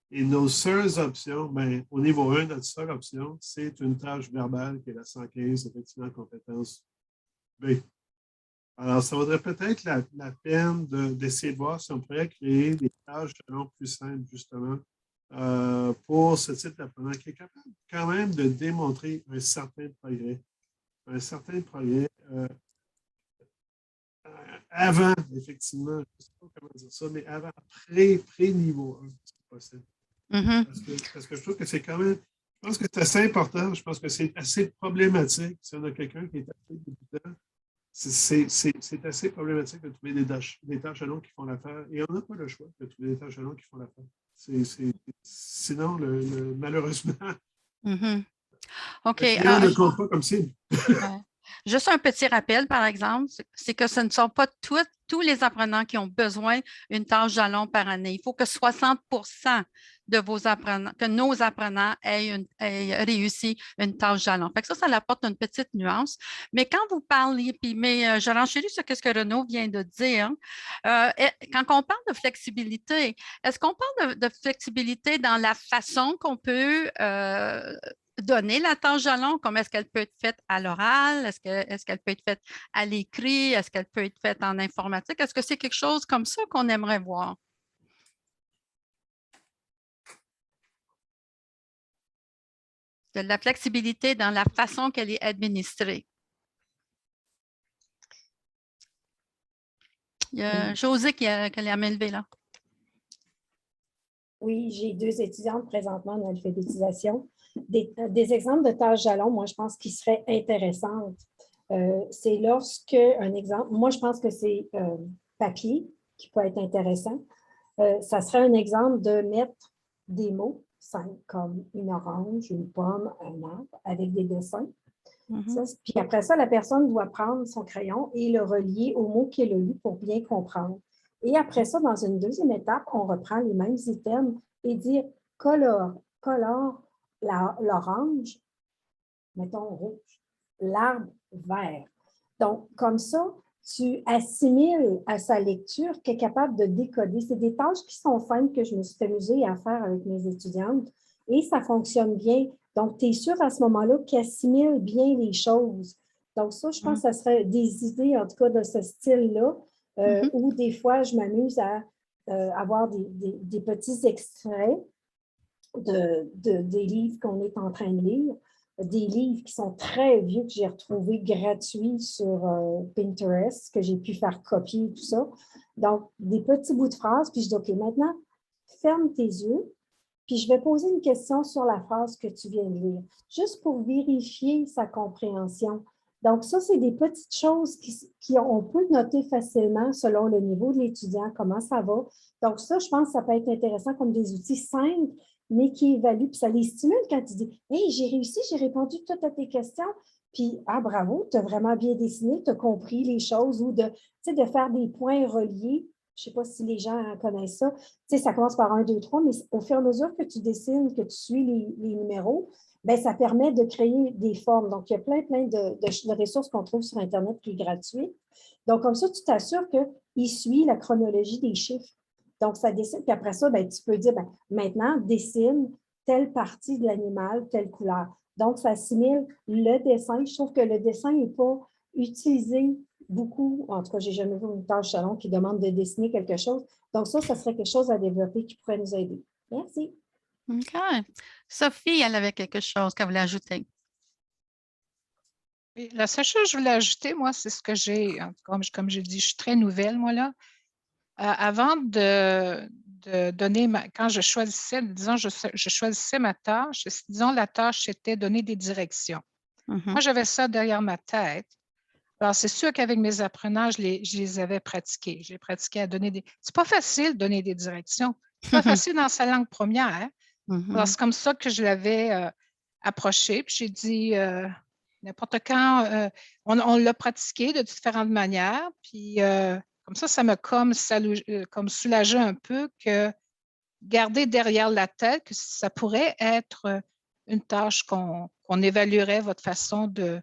Et nos seules options, bien, au niveau 1, notre seule option, c'est une tâche verbale qui est la 115, effectivement, compétence B. Alors, ça vaudrait peut-être la peine d'essayer de voir si on pourrait créer des tâches jalons plus simples, justement, pour ce type d'apprenant qui est capable quand même de démontrer un certain progrès. Avant, effectivement, je ne sais pas comment dire ça, mais avant, pré-niveau 1, c'est possible. Parce que je trouve que c'est quand même, je pense que c'est assez important, je pense que c'est assez problématique si on a quelqu'un qui est assez débutant. C'est assez problématique de trouver des tâches jalons qui font l'affaire. Et on n'a pas le choix de trouver des tâches jalons qui font l'affaire. Sinon, malheureusement, OK. On ne compte pas comme cible. Juste un petit rappel, par exemple, c'est que ce ne sont pas tous les apprenants qui ont besoin d'une tâche jalon par année. Il faut que 60 de vos apprenants, que nos apprenants aient réussi une tâche jalon. Fait que ça apporte une petite nuance. Mais quand vous parlez, mais je renchéris sur ce que Renaud vient de dire, quand on parle de flexibilité, est-ce qu'on parle de flexibilité dans la façon qu'on peut donner la tâche jalon, comme est-ce qu'elle peut être faite à l'oral, est-ce qu'elle peut être faite à l'écrit, est-ce qu'elle peut être faite en informatique? Est-ce que c'est quelque chose comme ça qu'on aimerait voir? De la flexibilité dans la façon qu'elle est administrée. Il y a Josée qui a la main levée là. Oui, j'ai 2 étudiantes présentement en alphabétisation. Des exemples de tâches jalons, moi, je pense qu'ils seraient intéressantes. C'est lorsque, un exemple, moi, je pense que c'est papier qui peut être intéressant. Ça serait un exemple de mettre des mots simples comme une orange, une pomme, un arbre avec des dessins. Puis après ça, la personne doit prendre son crayon et le relier au mot qu'elle a lu pour bien comprendre. Et après ça, dans une deuxième étape, on reprend les mêmes items et dire colore l'orange, mettons rouge, l'arbre vert. Donc, comme ça, tu assimiles à sa lecture qu'elle est capable de décoder. C'est des tâches qui sont simples que je me suis amusée à faire avec mes étudiantes et ça fonctionne bien. Donc, tu es sûr à ce moment-là qu'ils assimilent bien les choses. Donc, ça, je pense que ça serait des idées, en tout cas, de ce style-là, où des fois, je m'amuse à avoir des petits extraits des livres qu'on est en train de lire, des livres qui sont très vieux que j'ai retrouvés gratuits sur Pinterest, que j'ai pu faire copier, tout ça. Donc, des petits bouts de phrases, puis je dis, OK, maintenant, ferme tes yeux, puis je vais poser une question sur la phrase que tu viens de lire, juste pour vérifier sa compréhension. Donc, ça, c'est des petites choses qu'on peut noter facilement selon le niveau de l'étudiant, comment ça va. Donc, ça, je pense que ça peut être intéressant comme des outils simples, mais qui évaluent, puis ça les stimule quand tu dis « Hey, j'ai réussi, j'ai répondu toutes à tes questions. » Puis « Ah, bravo, tu as vraiment bien dessiné, tu as compris les choses. » Ou de faire des points reliés. Je ne sais pas si les gens connaissent ça. Tu sais, ça commence par 1, 2, 3, mais au fur et à mesure que tu dessines, que tu suis les numéros, bien, ça permet de créer des formes. Donc, il y a plein de ressources qu'on trouve sur Internet qui est gratuit. Donc, comme ça, tu t'assures qu'il suit la chronologie des chiffres. Donc, ça dessine. Puis après ça, bien, tu peux dire, bien, maintenant, dessine telle partie de l'animal, telle couleur. Donc, ça assimile le dessin. Je trouve que le dessin n'est pas utilisé beaucoup. En tout cas, je n'ai jamais vu une tâche salon qui demande de dessiner quelque chose. Donc, ça serait quelque chose à développer qui pourrait nous aider. Merci. OK. Sophie, elle avait quelque chose qu'elle voulait ajouter. Oui, la seule chose que je voulais ajouter, moi, c'est ce que j'ai, comme j'ai dit, je suis très nouvelle, moi, là. Avant de donner, quand je choisissais, disons, je choisissais ma tâche, disons, la tâche, c'était donner des directions. Moi, j'avais ça derrière ma tête. Alors, c'est sûr qu'avec mes apprenants, je les avais pratiqués. J'ai pratiqué à donner des... C'est pas facile de donner des directions. C'est pas facile dans sa langue première. Hein? Alors, c'est comme ça que je l'avais approché. Puis j'ai dit, n'importe quand, on l'a pratiqué de différentes manières. Puis comme ça m'a comme soulagé un peu que garder derrière la tête que ça pourrait être une tâche qu'on évaluerait votre façon de...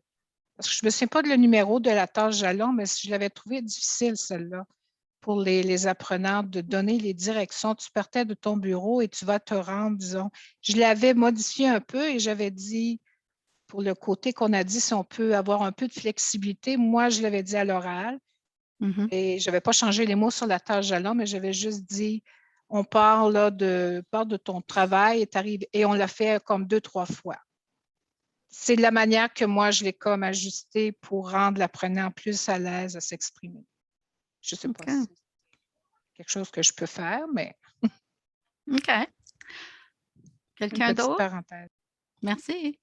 Parce que je ne me souviens pas de le numéro de la tâche jalon, mais je l'avais trouvé difficile, celle-là, pour les apprenants, de donner les directions. Tu partais de ton bureau et tu vas te rendre, disons. Je l'avais modifié un peu et j'avais dit, pour le côté qu'on a dit, si on peut avoir un peu de flexibilité, moi, je l'avais dit à l'oral. Et je n'avais pas changé les mots sur la tâche jalon, mais j'avais juste dit, on part là de ton travail et tu arrives, et on l'a fait comme 2, 3 fois. C'est la manière que moi, je l'ai comme ajusté pour rendre l'apprenant plus à l'aise à s'exprimer. Je ne sais pas si c'est quelque chose que je peux faire, mais... OK. Quelqu'un d'autre? Parenthèse. Merci.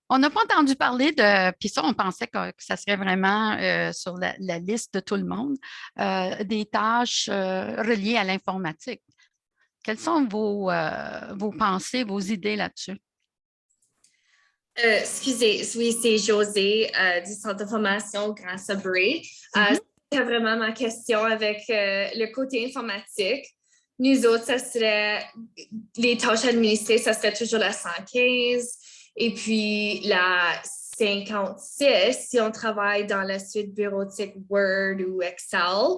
On n'a pas entendu parler de, puis ça, on pensait que ça serait vraiment sur la liste de tout le monde, des tâches reliées à l'informatique. Quelles sont vos pensées, vos idées là-dessus? Excusez, oui, c'est Josée du Centre de formation Grand Sabré. C'était vraiment ma question avec le côté informatique. Nous autres, ça serait les tâches administrées, ça serait toujours la 115. Et puis la 56, si on travaille dans la suite bureautique Word ou Excel,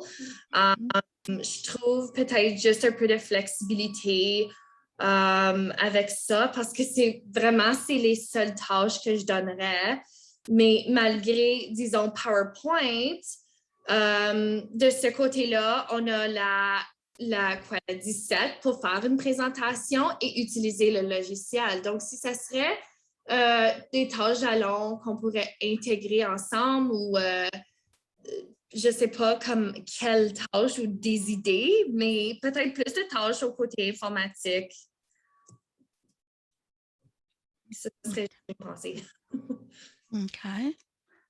je trouve peut-être juste un peu de flexibilité avec ça parce que c'est les seules tâches que je donnerais. Mais malgré, disons, PowerPoint, de ce côté-là, on a la 17 pour faire une présentation et utiliser le logiciel. Donc, si ça serait des tâches jalons qu'on pourrait intégrer ensemble ou je ne sais pas comme quelle tâche ou des idées, mais peut-être plus de tâches au côté informatique. Ça serait ce que j'ai pensé. OK.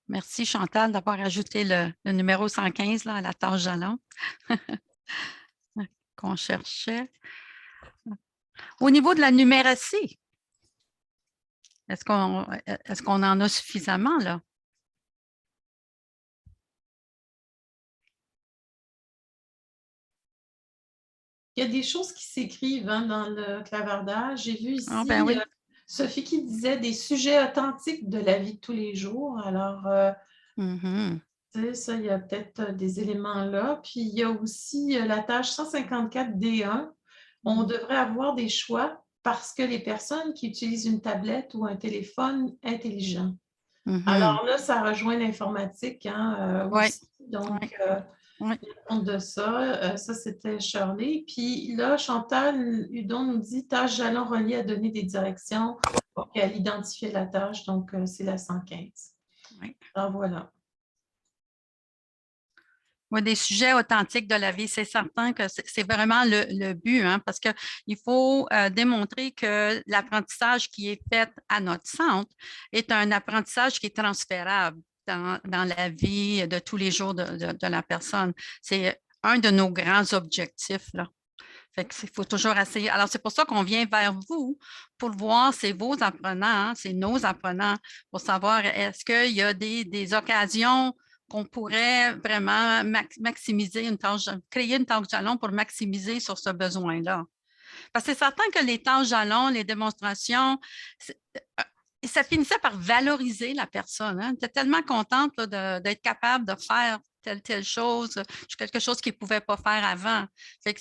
Merci Chantal d'avoir ajouté le numéro 115 là, à la tâche jalon qu'on cherchait. Au niveau de la numératie, est-ce qu'on en a suffisamment là? Il y a des choses qui s'écrivent dans le clavardage. J'ai vu ici oui. Sophie qui disait des sujets authentiques de la vie de tous les jours. Alors, ça, il y a peut-être des éléments là. Puis, il y a aussi la tâche 154D1. On devrait avoir des choix parce que les personnes qui utilisent une tablette ou un téléphone intelligent. Alors là, ça rejoint l'informatique. Oui. Donc, compte de ça. Ça, c'était Shirley. Puis là, Chantal Hudon nous dit « Tâche jalon reliée à donner des directions pour qu'elle identifie la tâche. » Donc, c'est la 115. Oui. Alors, voilà. Oui, des sujets authentiques de la vie, c'est certain que c'est vraiment le but, hein, parce qu'il faut démontrer que l'apprentissage qui est fait à notre centre est un apprentissage qui est transférable dans la vie de tous les jours de la personne. C'est un de nos grands objectifs, là. Fait que il faut toujours essayer. Alors, c'est pour ça qu'on vient vers vous pour voir c'est vos apprenants, hein, c'est nos apprenants, pour savoir est-ce qu'il y a des occasions qu'on pourrait vraiment maximiser une tâche, créer une tâche jalon pour maximiser sur ce besoin-là. Parce que c'est certain que les tâches jalons, les démonstrations, ça finissait par valoriser la personne. Hein. J'étais tellement contente là, d'être capable de faire telle chose, quelque chose qu'ils ne pouvaient pas faire avant. Fait que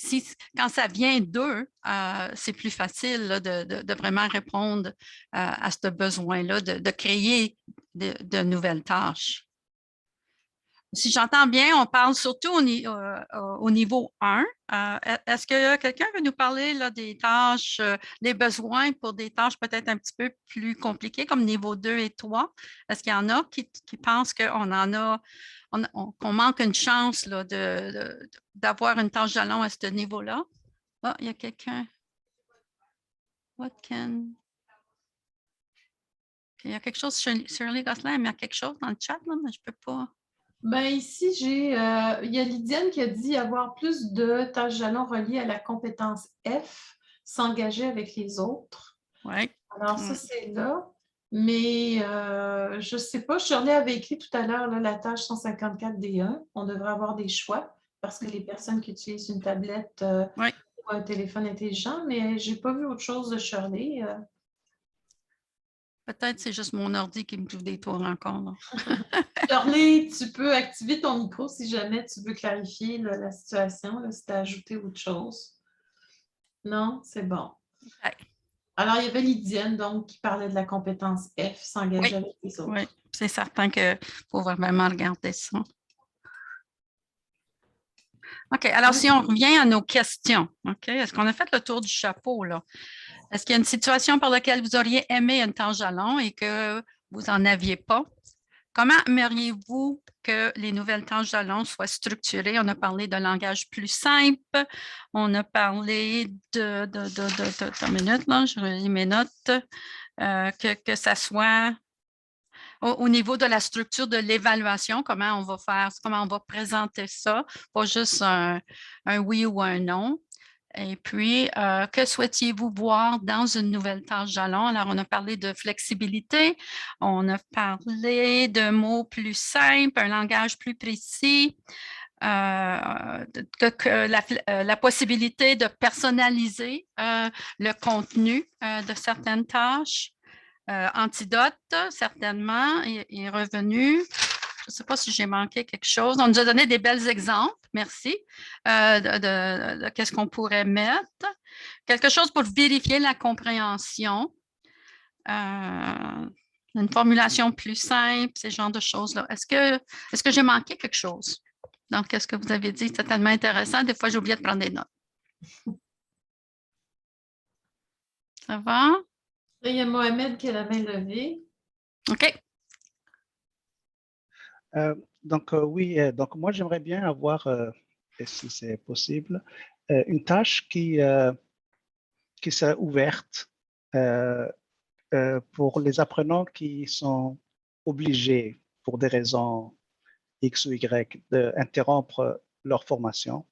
quand ça vient d'eux, c'est plus facile là, de vraiment répondre à ce besoin-là, de créer de nouvelles tâches. Si j'entends bien, on parle surtout au niveau 1. Est-ce que quelqu'un veut nous parler là, des tâches, des besoins pour des tâches peut-être un petit peu plus compliquées comme niveau 2 et 3? Est-ce qu'il y en a qui pensent qu'on en a, qu'on manque une chance là, d'avoir une tâche jalon à ce niveau-là? Ah, il y a quelqu'un. Il y a quelque chose, Shirley Gosselin, il y a quelque chose dans le chat, là, mais je ne peux pas. Ben ici, il y a Lydiane qui a dit avoir plus de tâches jalons reliées à la compétence F, s'engager avec les autres. Oui. Alors, ça, c'est là. Mais je ne sais pas, Shirley avait écrit tout à l'heure la tâche 154D1. On devrait avoir des choix parce que les personnes qui utilisent une tablette ou un téléphone intelligent, mais je n'ai pas vu autre chose de Shirley. Peut-être c'est juste mon ordi qui me joue des tours encore. Shirley, tu peux activer ton micro si jamais tu veux clarifier là, la situation, là, si tu as ajouté autre chose. Non, c'est bon. Okay. Alors, il y avait Lydiane donc, qui parlait de la compétence F, s'engager avec les autres. Oui, c'est certain qu'il faut vraiment regarder ça. OK, alors si on revient à nos questions, OK, est-ce qu'on a fait le tour du chapeau, là? Est-ce qu'il y a une situation par laquelle vous auriez aimé une tâche jalon et que vous n'en aviez pas? Comment aimeriez-vous que les nouvelles tâches jalon soient structurées? On a parlé de langage plus simple, on a parlé une minute, là, je relis mes notes, que ça soit au niveau de la structure de l'évaluation, comment on va faire, comment on va présenter ça, pas juste un oui ou un non. Et puis, que souhaitiez-vous voir dans une nouvelle tâche jalon? Alors, on a parlé de flexibilité, on a parlé de mots plus simples, un langage plus précis, la possibilité de personnaliser le contenu de certaines tâches. Antidote, certainement, est revenu. Je ne sais pas si j'ai manqué quelque chose. On nous a donné des bels exemples, merci, de qu'est-ce qu'on pourrait mettre. Quelque chose pour vérifier la compréhension. Une formulation plus simple, ces genres de choses-là. Est-ce que j'ai manqué quelque chose? Donc, qu'est-ce que vous avez dit? C'est tellement intéressant. Des fois, j'ai oublié de prendre des notes. Ça va? Il y a Mohamed qui a la main levée. OK. Oui, donc moi j'aimerais bien avoir, si c'est possible, une tâche qui serait ouverte pour les apprenants qui sont obligés, pour des raisons X ou Y, d'interrompre leur formation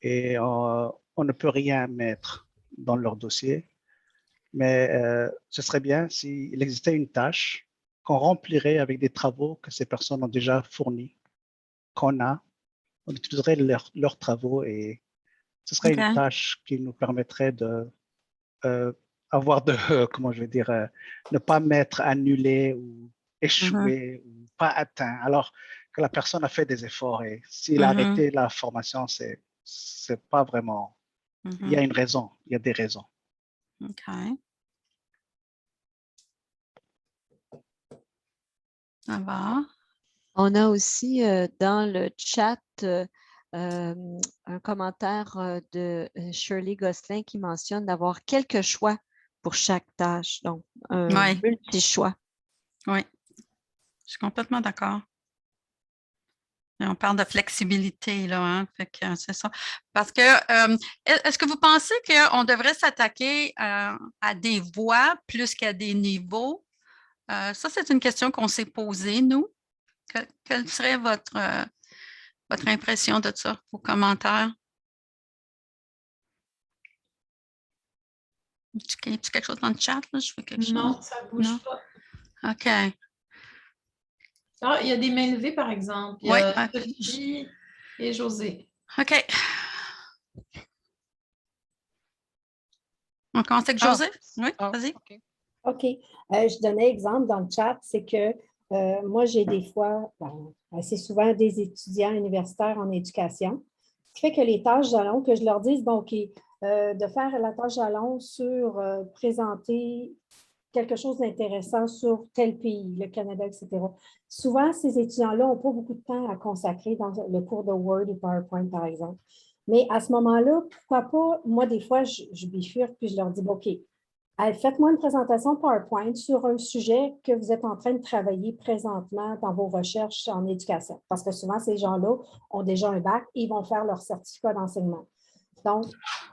et on ne peut rien mettre dans leur dossier. Mais ce serait bien s'il existait une tâche qu'on remplirait avec des travaux que ces personnes ont déjà fournis, on utiliserait leurs travaux et ce serait une tâche qui nous permettrait de avoir comment je vais dire, ne pas mettre annulé ou échoué ou pas atteint, alors que la personne a fait des efforts et s'il a arrêté la formation, c'est pas vraiment, il y a une raison, il y a des raisons. OK. Ça va. On a aussi dans le chat un commentaire de Shirley Gosselin qui mentionne d'avoir quelques choix pour chaque tâche, donc un multi-choix. Oui, je suis complètement d'accord. On parle de flexibilité, là, hein? Fait que c'est ça. Parce que, est-ce que vous pensez qu'on devrait s'attaquer à des voies plus qu'à des niveaux? Ça, c'est une question qu'on s'est posée, nous. Quelle serait votre impression de ça, vos commentaires? Y a-t-il quelque chose dans le chat? Là? Je fais quelque chose? Non, ça ne bouge pas. OK. Ah, il y a des mains levées, par exemple. Il y a Sophie et José. OK. On commence avec José? Oui, vas-y. OK. Je donnais exemple dans le chat, c'est que moi, j'ai des fois, assez souvent, des étudiants universitaires en éducation, ce qui fait que les tâches jalons, que je leur dise, bon, OK, de faire la tâche jalon sur présenter quelque chose d'intéressant sur tel pays, le Canada, etc. Souvent, ces étudiants-là n'ont pas beaucoup de temps à consacrer dans le cours de Word ou PowerPoint, par exemple. Mais à ce moment-là, pourquoi pas, moi, des fois, je bifurque puis je leur dis, bon, OK, faites-moi une présentation PowerPoint sur un sujet que vous êtes en train de travailler présentement dans vos recherches en éducation. Parce que souvent, ces gens-là ont déjà un bac et ils vont faire leur certificat d'enseignement. Donc,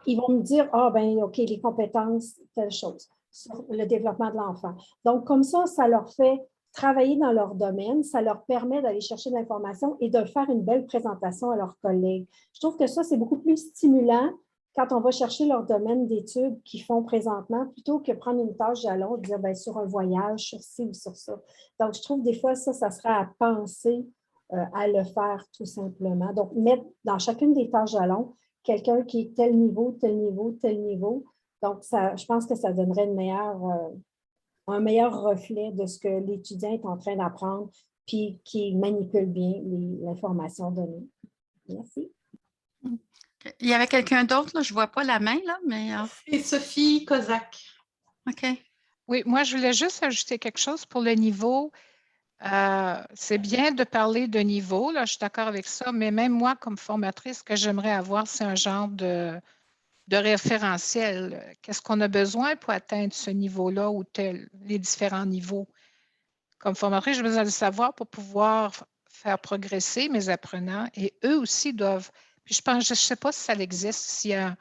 ils vont me dire, OK, les compétences, telle chose, sur le développement de l'enfant. Donc, comme ça leur fait travailler dans leur domaine, ça leur permet d'aller chercher de l'information et de faire une belle présentation à leurs collègues. Je trouve que ça, c'est beaucoup plus stimulant quand on va chercher leur domaine d'études qu'ils font présentement, plutôt que prendre une tâche jalon et dire sur un voyage, sur ci ou sur ça. Donc, je trouve des fois, ça serait à penser à le faire tout simplement. Donc, mettre dans chacune des tâches jalons quelqu'un qui est tel niveau, tel niveau, tel niveau. Donc, ça, je pense que ça donnerait un meilleur reflet de ce que l'étudiant est en train d'apprendre puis qui manipule bien l'information donnée. Merci. Il y avait quelqu'un d'autre, là? Je ne vois pas la main, là, mais... C'est Sophie Kozak. OK. Oui, moi, je voulais juste ajouter quelque chose pour le niveau. C'est bien de parler de niveau, là, je suis d'accord avec ça, mais même moi, comme formatrice, ce que j'aimerais avoir, c'est un genre de référentiel. Qu'est-ce qu'on a besoin pour atteindre ce niveau-là ou les différents niveaux? Comme formatrice, j'ai besoin de savoir pour pouvoir faire progresser mes apprenants et eux aussi doivent. Puis je ne sais pas si ça existe, s'il y a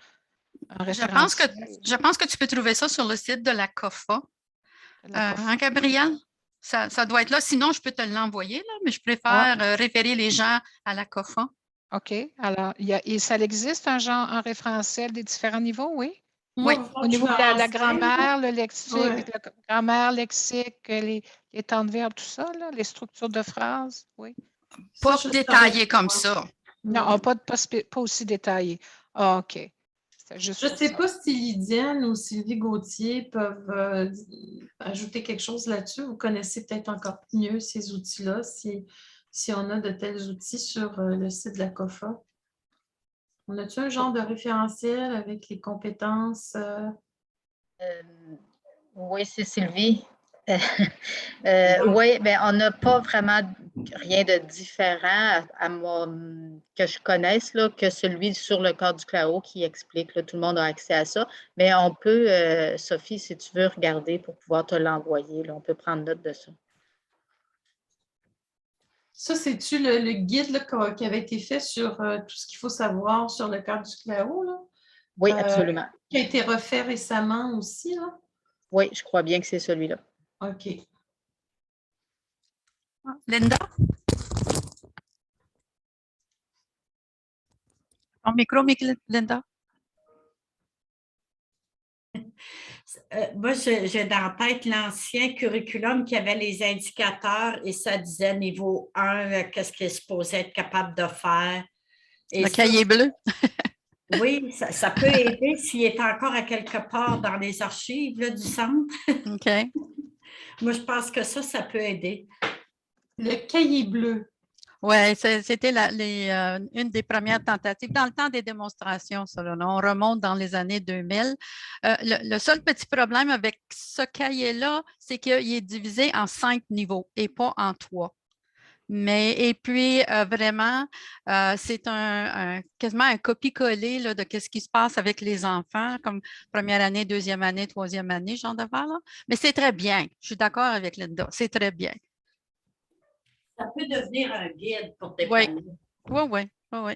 un référentiel. Je pense que tu peux trouver ça sur le site de la COFA. Hein, Gabrielle? Ça doit être là. Sinon, je peux te l'envoyer, là, mais je préfère référer les gens à la COFA. OK. Alors, ça existe un référentiel des différents niveaux, oui? Oui. Au niveau de la grammaire, le lexique, la grammaire, lexique, les temps de verbe, tout ça, là, les structures de phrases, oui. Pas détaillé comme ça. Non, pas aussi détaillé. Ah, OK. Je ne sais pas si Lydiane ou Sylvie Gauthier peuvent ajouter quelque chose là-dessus. Vous connaissez peut-être encore mieux ces outils-là, si on a de tels outils sur le site de la COFA. On a-tu un genre de référentiel avec les compétences? Oui, c'est Sylvie. Oui, mais on n'a pas vraiment rien de différent que je connaisse là, que celui sur le corps du CLAO qui explique. Là, tout le monde a accès à ça. Mais on peut, Sophie, si tu veux regarder pour pouvoir te l'envoyer, on peut prendre note de ça. Ça, c'est-tu le guide là, qui avait été fait sur tout ce qu'il faut savoir sur le cadre du CLAO? Là? Oui, absolument. Qui a été refait récemment aussi, là? Oui, je crois bien que c'est celui-là. OK. Linda? Ton micro, Linda? Moi, j'ai dans la tête l'ancien curriculum qui avait les indicateurs et ça disait niveau 1, qu'est-ce qu'il est supposé être capable de faire. Et le cahier bleu. Oui, ça peut aider s'il est encore à quelque part dans les archives là, du centre. OK. Moi, je pense que ça peut aider. Le cahier bleu. Oui, c'était une des premières tentatives dans le temps des démonstrations. Ça, là, on remonte dans les années 2000. Le seul petit problème avec ce cahier-là, c'est qu'il est divisé en 5 niveaux et pas en 3. Et puis, vraiment, c'est quasiment un copier-coller là, de ce qui se passe avec les enfants, comme première année, deuxième année, troisième année, genre d'affaires. Là. Mais c'est très bien. Je suis d'accord avec Linda. C'est très bien. Ça peut devenir un guide pour tes Oui. familles. Oui.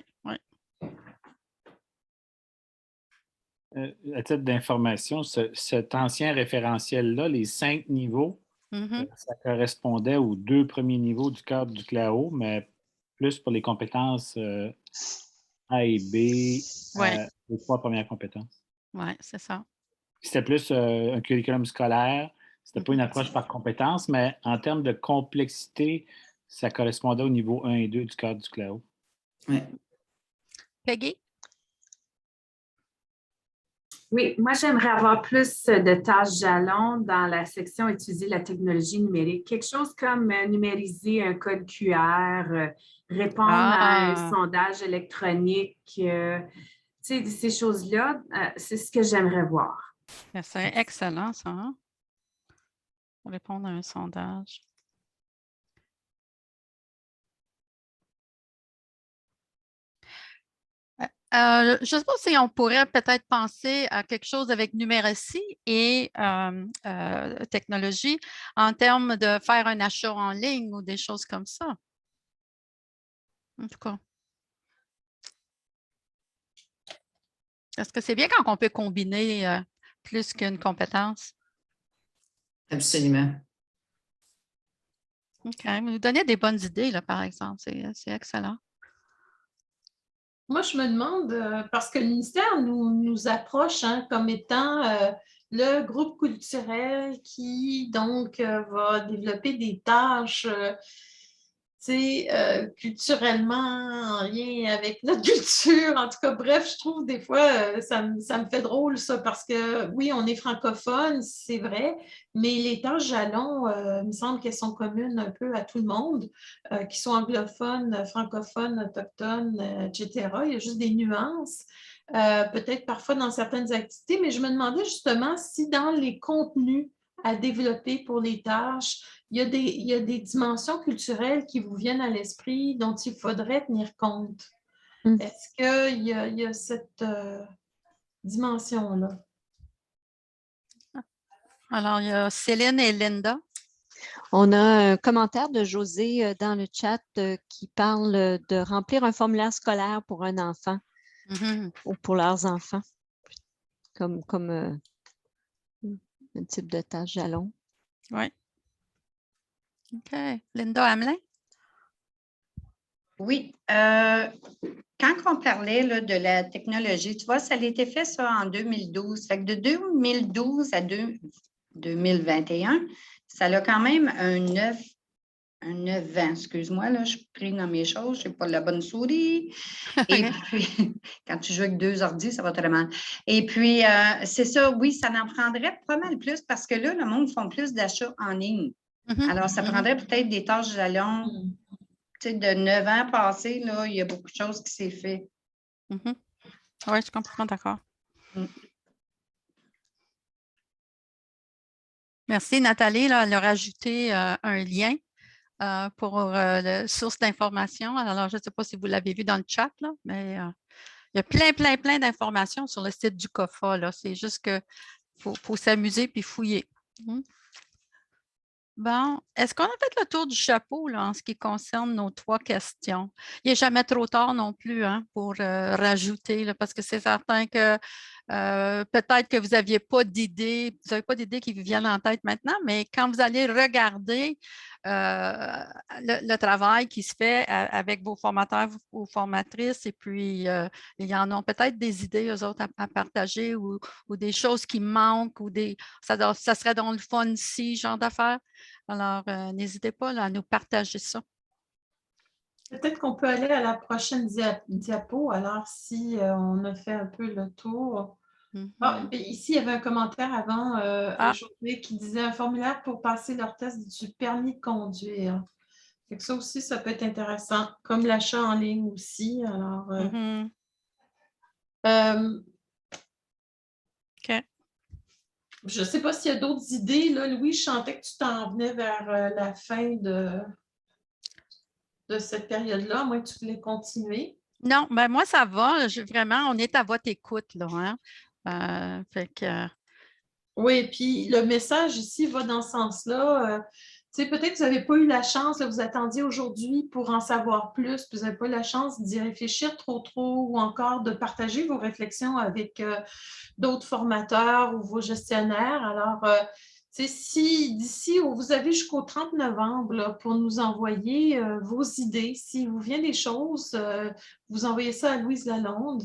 À titre d'information, cet ancien référentiel-là, les 5 niveaux, ça correspondait aux 2 premiers niveaux du cadre du CLAO, mais plus pour les compétences A et B, les 3 premières compétences. Oui, c'est ça. C'était plus un curriculum scolaire, c'était pas une approche par compétences, mais en termes de complexité, ça correspondait au niveau 1 et 2 du cadre du CLAO. Oui. Peggy? Oui, moi, j'aimerais avoir plus de tâches jalons dans la section utiliser la technologie numérique. Quelque chose comme numériser un code QR, répondre à un sondage électronique. Ces choses-là, c'est ce que j'aimerais voir. C'est excellent, ça. Hein? Pour répondre à un sondage. Je ne sais pas si on pourrait peut-être penser à quelque chose avec numéricie et technologie en termes de faire un achat en ligne ou des choses comme ça. En tout cas. Est-ce que c'est bien quand on peut combiner plus qu'une compétence? Absolument. OK. Vous nous donnez des bonnes idées, là, par exemple. C'est excellent. Moi, je me demande, parce que le ministère nous approche comme étant le groupe culturel qui, donc, va développer des tâches culturellement en lien avec notre culture. En tout cas, bref, je trouve des fois, ça me fait drôle, ça, parce que oui, on est francophone, c'est vrai, mais les tâches jalons, il me semble qu'elles sont communes un peu à tout le monde, qui sont anglophones, francophones, autochtones, etc. Il y a juste des nuances. Peut-être parfois dans certaines activités, mais je me demandais justement si dans les contenus à développer pour les tâches, il y a des dimensions culturelles qui vous viennent à l'esprit dont il faudrait tenir compte. Est-ce qu'il y a cette dimension-là? Alors, il y a Céline et Linda. On a un commentaire de José dans le chat qui parle de remplir un formulaire scolaire pour un enfant ou pour leurs enfants, comme un type de tâche jalon. Oui. OK. Linda Hamelin? Oui. Quand on parlait là, de la technologie, tu vois, ça a été fait ça en 2012. Fait que de 2012 à 2021, ça a quand même un 9 ans. Excuse-moi, là, je suis prise dans mes choses, je n'ai pas la bonne souris. Et puis, quand tu joues avec 2 ordi, ça va très mal. Et puis, c'est ça, oui, ça en prendrait pas mal plus parce que là, le monde font plus d'achats en ligne. Alors, ça prendrait peut-être des tâches jalons. De 9 ans passés, là, il y a beaucoup de choses qui s'est fait. Oui, je suis complètement d'accord. Merci, Nathalie. Là, elle a rajouté un lien pour la source d'information. Alors, je ne sais pas si vous l'avez vu dans le chat, là, mais il y a plein d'informations sur le site du COFA. C'est juste qu'il faut s'amuser puis fouiller. Bon, est-ce qu'on a fait le tour du chapeau là, en ce qui concerne nos 3 questions? Il n'est jamais trop tard non plus pour rajouter, là, parce que c'est certain que peut-être que vous n'aviez pas d'idées, vous n'avez pas d'idées qui vous viennent en tête maintenant, mais quand vous allez regarder le travail qui se fait avec vos formateurs ou formatrices, et puis il y en a peut-être des idées, eux autres, à partager ou des choses qui manquent, ou ça serait dans le fun ici, genre d'affaires. Alors, n'hésitez pas là, à nous partager ça. Peut-être qu'on peut aller à la prochaine diapo, alors si on a fait un peu le tour. Ici, il y avait un commentaire avant aujourd'hui qui disait un formulaire pour passer leur test du permis de conduire. Fait que ça aussi, ça peut être intéressant, comme l'achat en ligne aussi. Alors, OK. Je ne sais pas s'il y a d'autres idées. Là, Louis, je sentais que tu t'en venais vers la fin de... de cette période-là, à moins que tu voulais continuer. Non, ben moi, ça va. Vraiment, on est à votre écoute, là. Hein? Fait que... Oui, puis le message ici va dans ce sens-là. Peut-être que vous n'avez pas eu la chance, là, vous attendiez aujourd'hui pour en savoir plus, puis vous n'avez pas eu la chance d'y réfléchir trop ou encore de partager vos réflexions avec d'autres formateurs ou vos gestionnaires. Alors, si d'ici, vous avez jusqu'au 30 novembre là, pour nous envoyer vos idées. S'il vous vient des choses, vous envoyez ça à Louise Lalonde.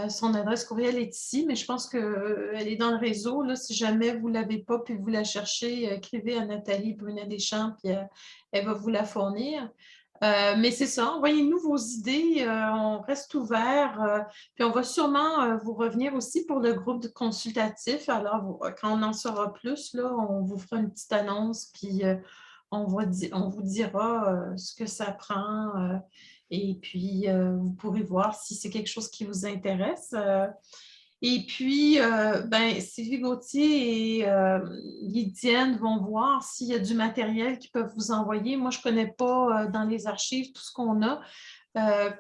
Son adresse courriel est ici, mais je pense qu'elle est dans le réseau. Là, si jamais vous ne l'avez pas puis vous la cherchez, écrivez à Nathalie Brunet-Deschamps, puis elle va vous la fournir. Mais c'est ça, envoyez-nous vos idées, on reste ouvert, puis on va sûrement vous revenir aussi pour le groupe consultatif. Alors, quand on en saura plus, là, on vous fera une petite annonce, puis on vous dira ce que ça prend. Et puis, vous pourrez voir si c'est quelque chose qui vous intéresse. Et puis, Sylvie Gauthier et Lydienne vont voir s'il y a du matériel qu'ils peuvent vous envoyer. Moi, je ne connais pas dans les archives tout ce qu'on a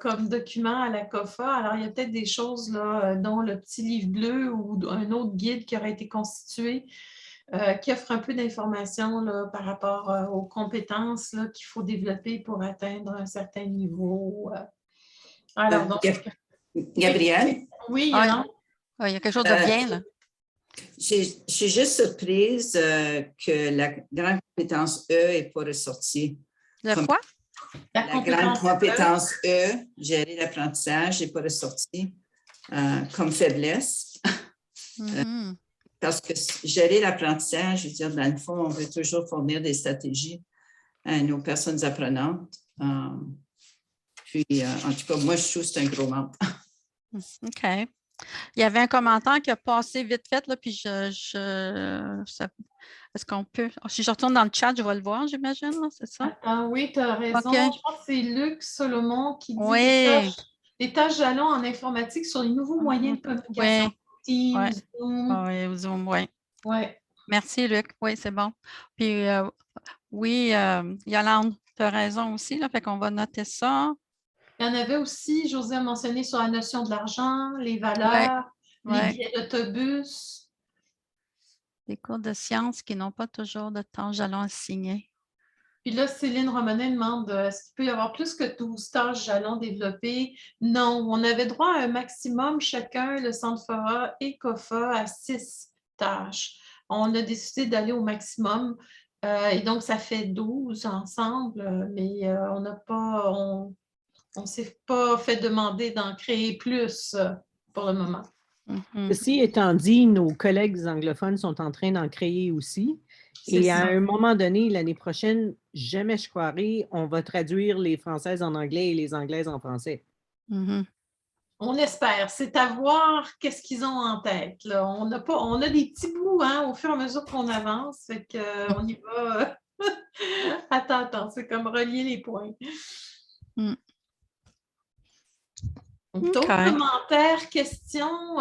comme document à la COFA. Alors, il y a peut-être des choses là, dont le petit livre bleu ou un autre guide qui aurait été constitué qui offre un peu d'informations par rapport aux compétences qu'il faut développer pour atteindre un certain niveau. Alors, donc, Gabrielle? Oui, il y a quelque chose de bien, là. Je suis juste surprise que la grande compétence E n'est pas ressortie. Quoi? La grande compétence E, gérer l'apprentissage, n'est pas ressortie comme faiblesse. Parce que gérer l'apprentissage, je veux dire, dans le fond, on veut toujours fournir des stratégies à nos personnes apprenantes. Puis, en tout cas, moi, je trouve que c'est un gros manque. OK. Il y avait un commentaire qui a passé vite fait, là, puis est-ce qu'on peut... Si je retourne dans le chat, je vais le voir, j'imagine, c'est ça? Oui, tu as raison. Okay. Je pense que c'est Luc Solomon qui dit oui. des tâches jalons en informatique sur les nouveaux moyens de communication. Oui. Teams, Zoom. Oui, Zoom, oui. Ouais. Merci, Luc. Oui, c'est bon. Puis, oui, Yolande, tu as raison aussi, là, fait qu'on va noter ça. Il y en avait aussi, José a mentionné sur la notion de l'argent, les valeurs, les billets d'autobus. Des cours de sciences qui n'ont pas toujours de tâches jalons assignés. Puis là, Céline Romanet demande est-ce qu'il peut y avoir plus que 12 tâches jalons développées? Non, on avait droit à un maximum chacun, le Centre FOA et COFA, à 6 tâches. On a décidé d'aller au maximum. Et donc, ça fait 12 ensemble, mais on n'a pas, on ne s'est pas fait demander d'en créer plus pour le moment. Ceci étant dit, nos collègues anglophones sont en train d'en créer aussi. Et à un moment donné, l'année prochaine, jamais je croirais, on va traduire les Françaises en anglais et les Anglaises en français. On espère. C'est à voir qu'est-ce qu'ils ont en tête. Là. On a des petits bouts au fur et à mesure qu'on avance. Fait qu'on y va. Attends, c'est comme relier les points. D'autres commentaires, questions?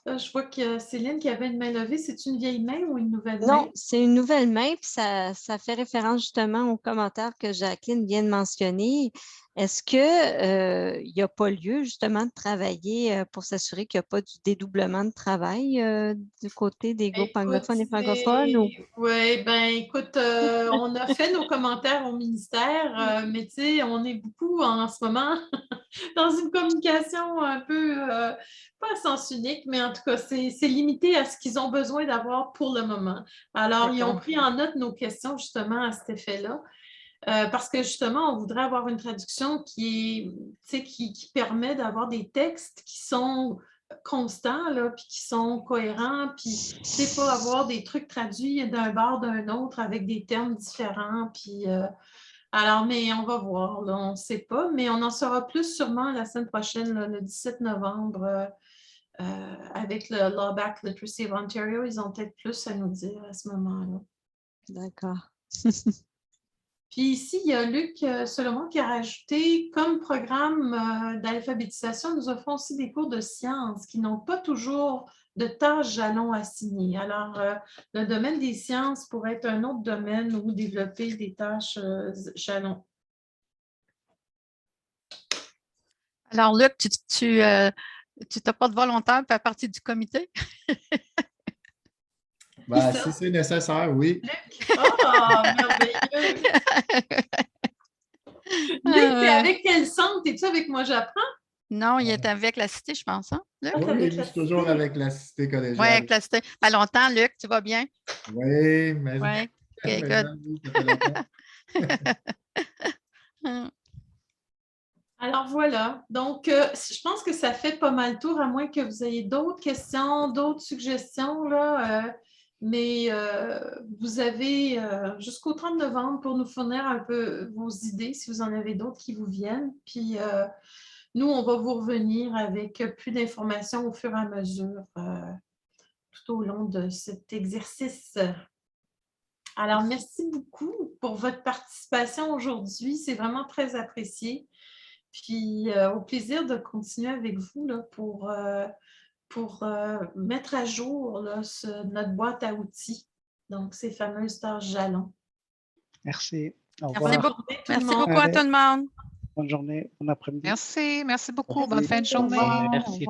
Je vois que Céline qui avait une main levée. C'est une vieille main ou une nouvelle main? Non, c'est une nouvelle main, puis ça fait référence justement aux commentaires que Jacqueline vient de mentionner. Est-ce qu'il n'y a pas lieu justement de travailler pour s'assurer qu'il n'y a pas du dédoublement de travail du côté des groupes anglophones et francophones? Oui, bien écoute, on a fait nos commentaires au ministère, mais tu sais, on est beaucoup en ce moment dans une communication un peu, pas à sens unique, mais en tout cas, c'est limité à ce qu'ils ont besoin d'avoir pour le moment. Alors, ils ont pris en note nos questions justement à cet effet-là. Parce que justement, on voudrait avoir une traduction qui permet d'avoir des textes qui sont constants, là, puis qui sont cohérents, puis pas avoir des trucs traduits d'un bord d'un autre avec des termes différents. Puis, alors, mais on va voir, là, on ne sait pas, mais on en saura plus sûrement la semaine prochaine, là, le 17 novembre, avec le Lawback Literacy of Ontario. Ils ont peut-être plus à nous dire à ce moment-là. D'accord. Puis ici, il y a Luc Solomon qui a rajouté, comme programme d'alphabétisation, nous offrons aussi des cours de sciences qui n'ont pas toujours de tâches jalons assignées. Alors, le domaine des sciences pourrait être un autre domaine où développer des tâches jalons. Alors, Luc, tu te portes volontaire pour faire partie du comité? Ben, si c'est nécessaire, oui. Oh, merveilleux! Luc, t'es avec quel centre? T'es-tu avec Moi J'apprends? Non, il est avec la Cité, je pense. Hein, Luc? Oui, je suis toujours avec la Cité collégiale. Oui, avec la Cité. Pas longtemps, Luc, tu vas bien? Oui, mais... Oui, OK, good. Alors voilà, donc je pense que ça fait pas mal le tour, à moins que vous ayez d'autres questions, d'autres suggestions, là, mais vous avez jusqu'au 30 novembre pour nous fournir un peu vos idées, si vous en avez d'autres qui vous viennent. Puis nous, on va vous revenir avec plus d'informations au fur et à mesure tout au long de cet exercice. Alors, merci beaucoup pour votre participation aujourd'hui. C'est vraiment très apprécié. Puis, au plaisir de continuer avec vous là, pour mettre à jour là, notre boîte à outils. Donc, ces fameuses tâches jalons. Merci. Au Merci revoir. beaucoup. Merci beaucoup à tout le monde. Bonne journée, bon après-midi. Merci beaucoup. Bonne fin de journée. Merci.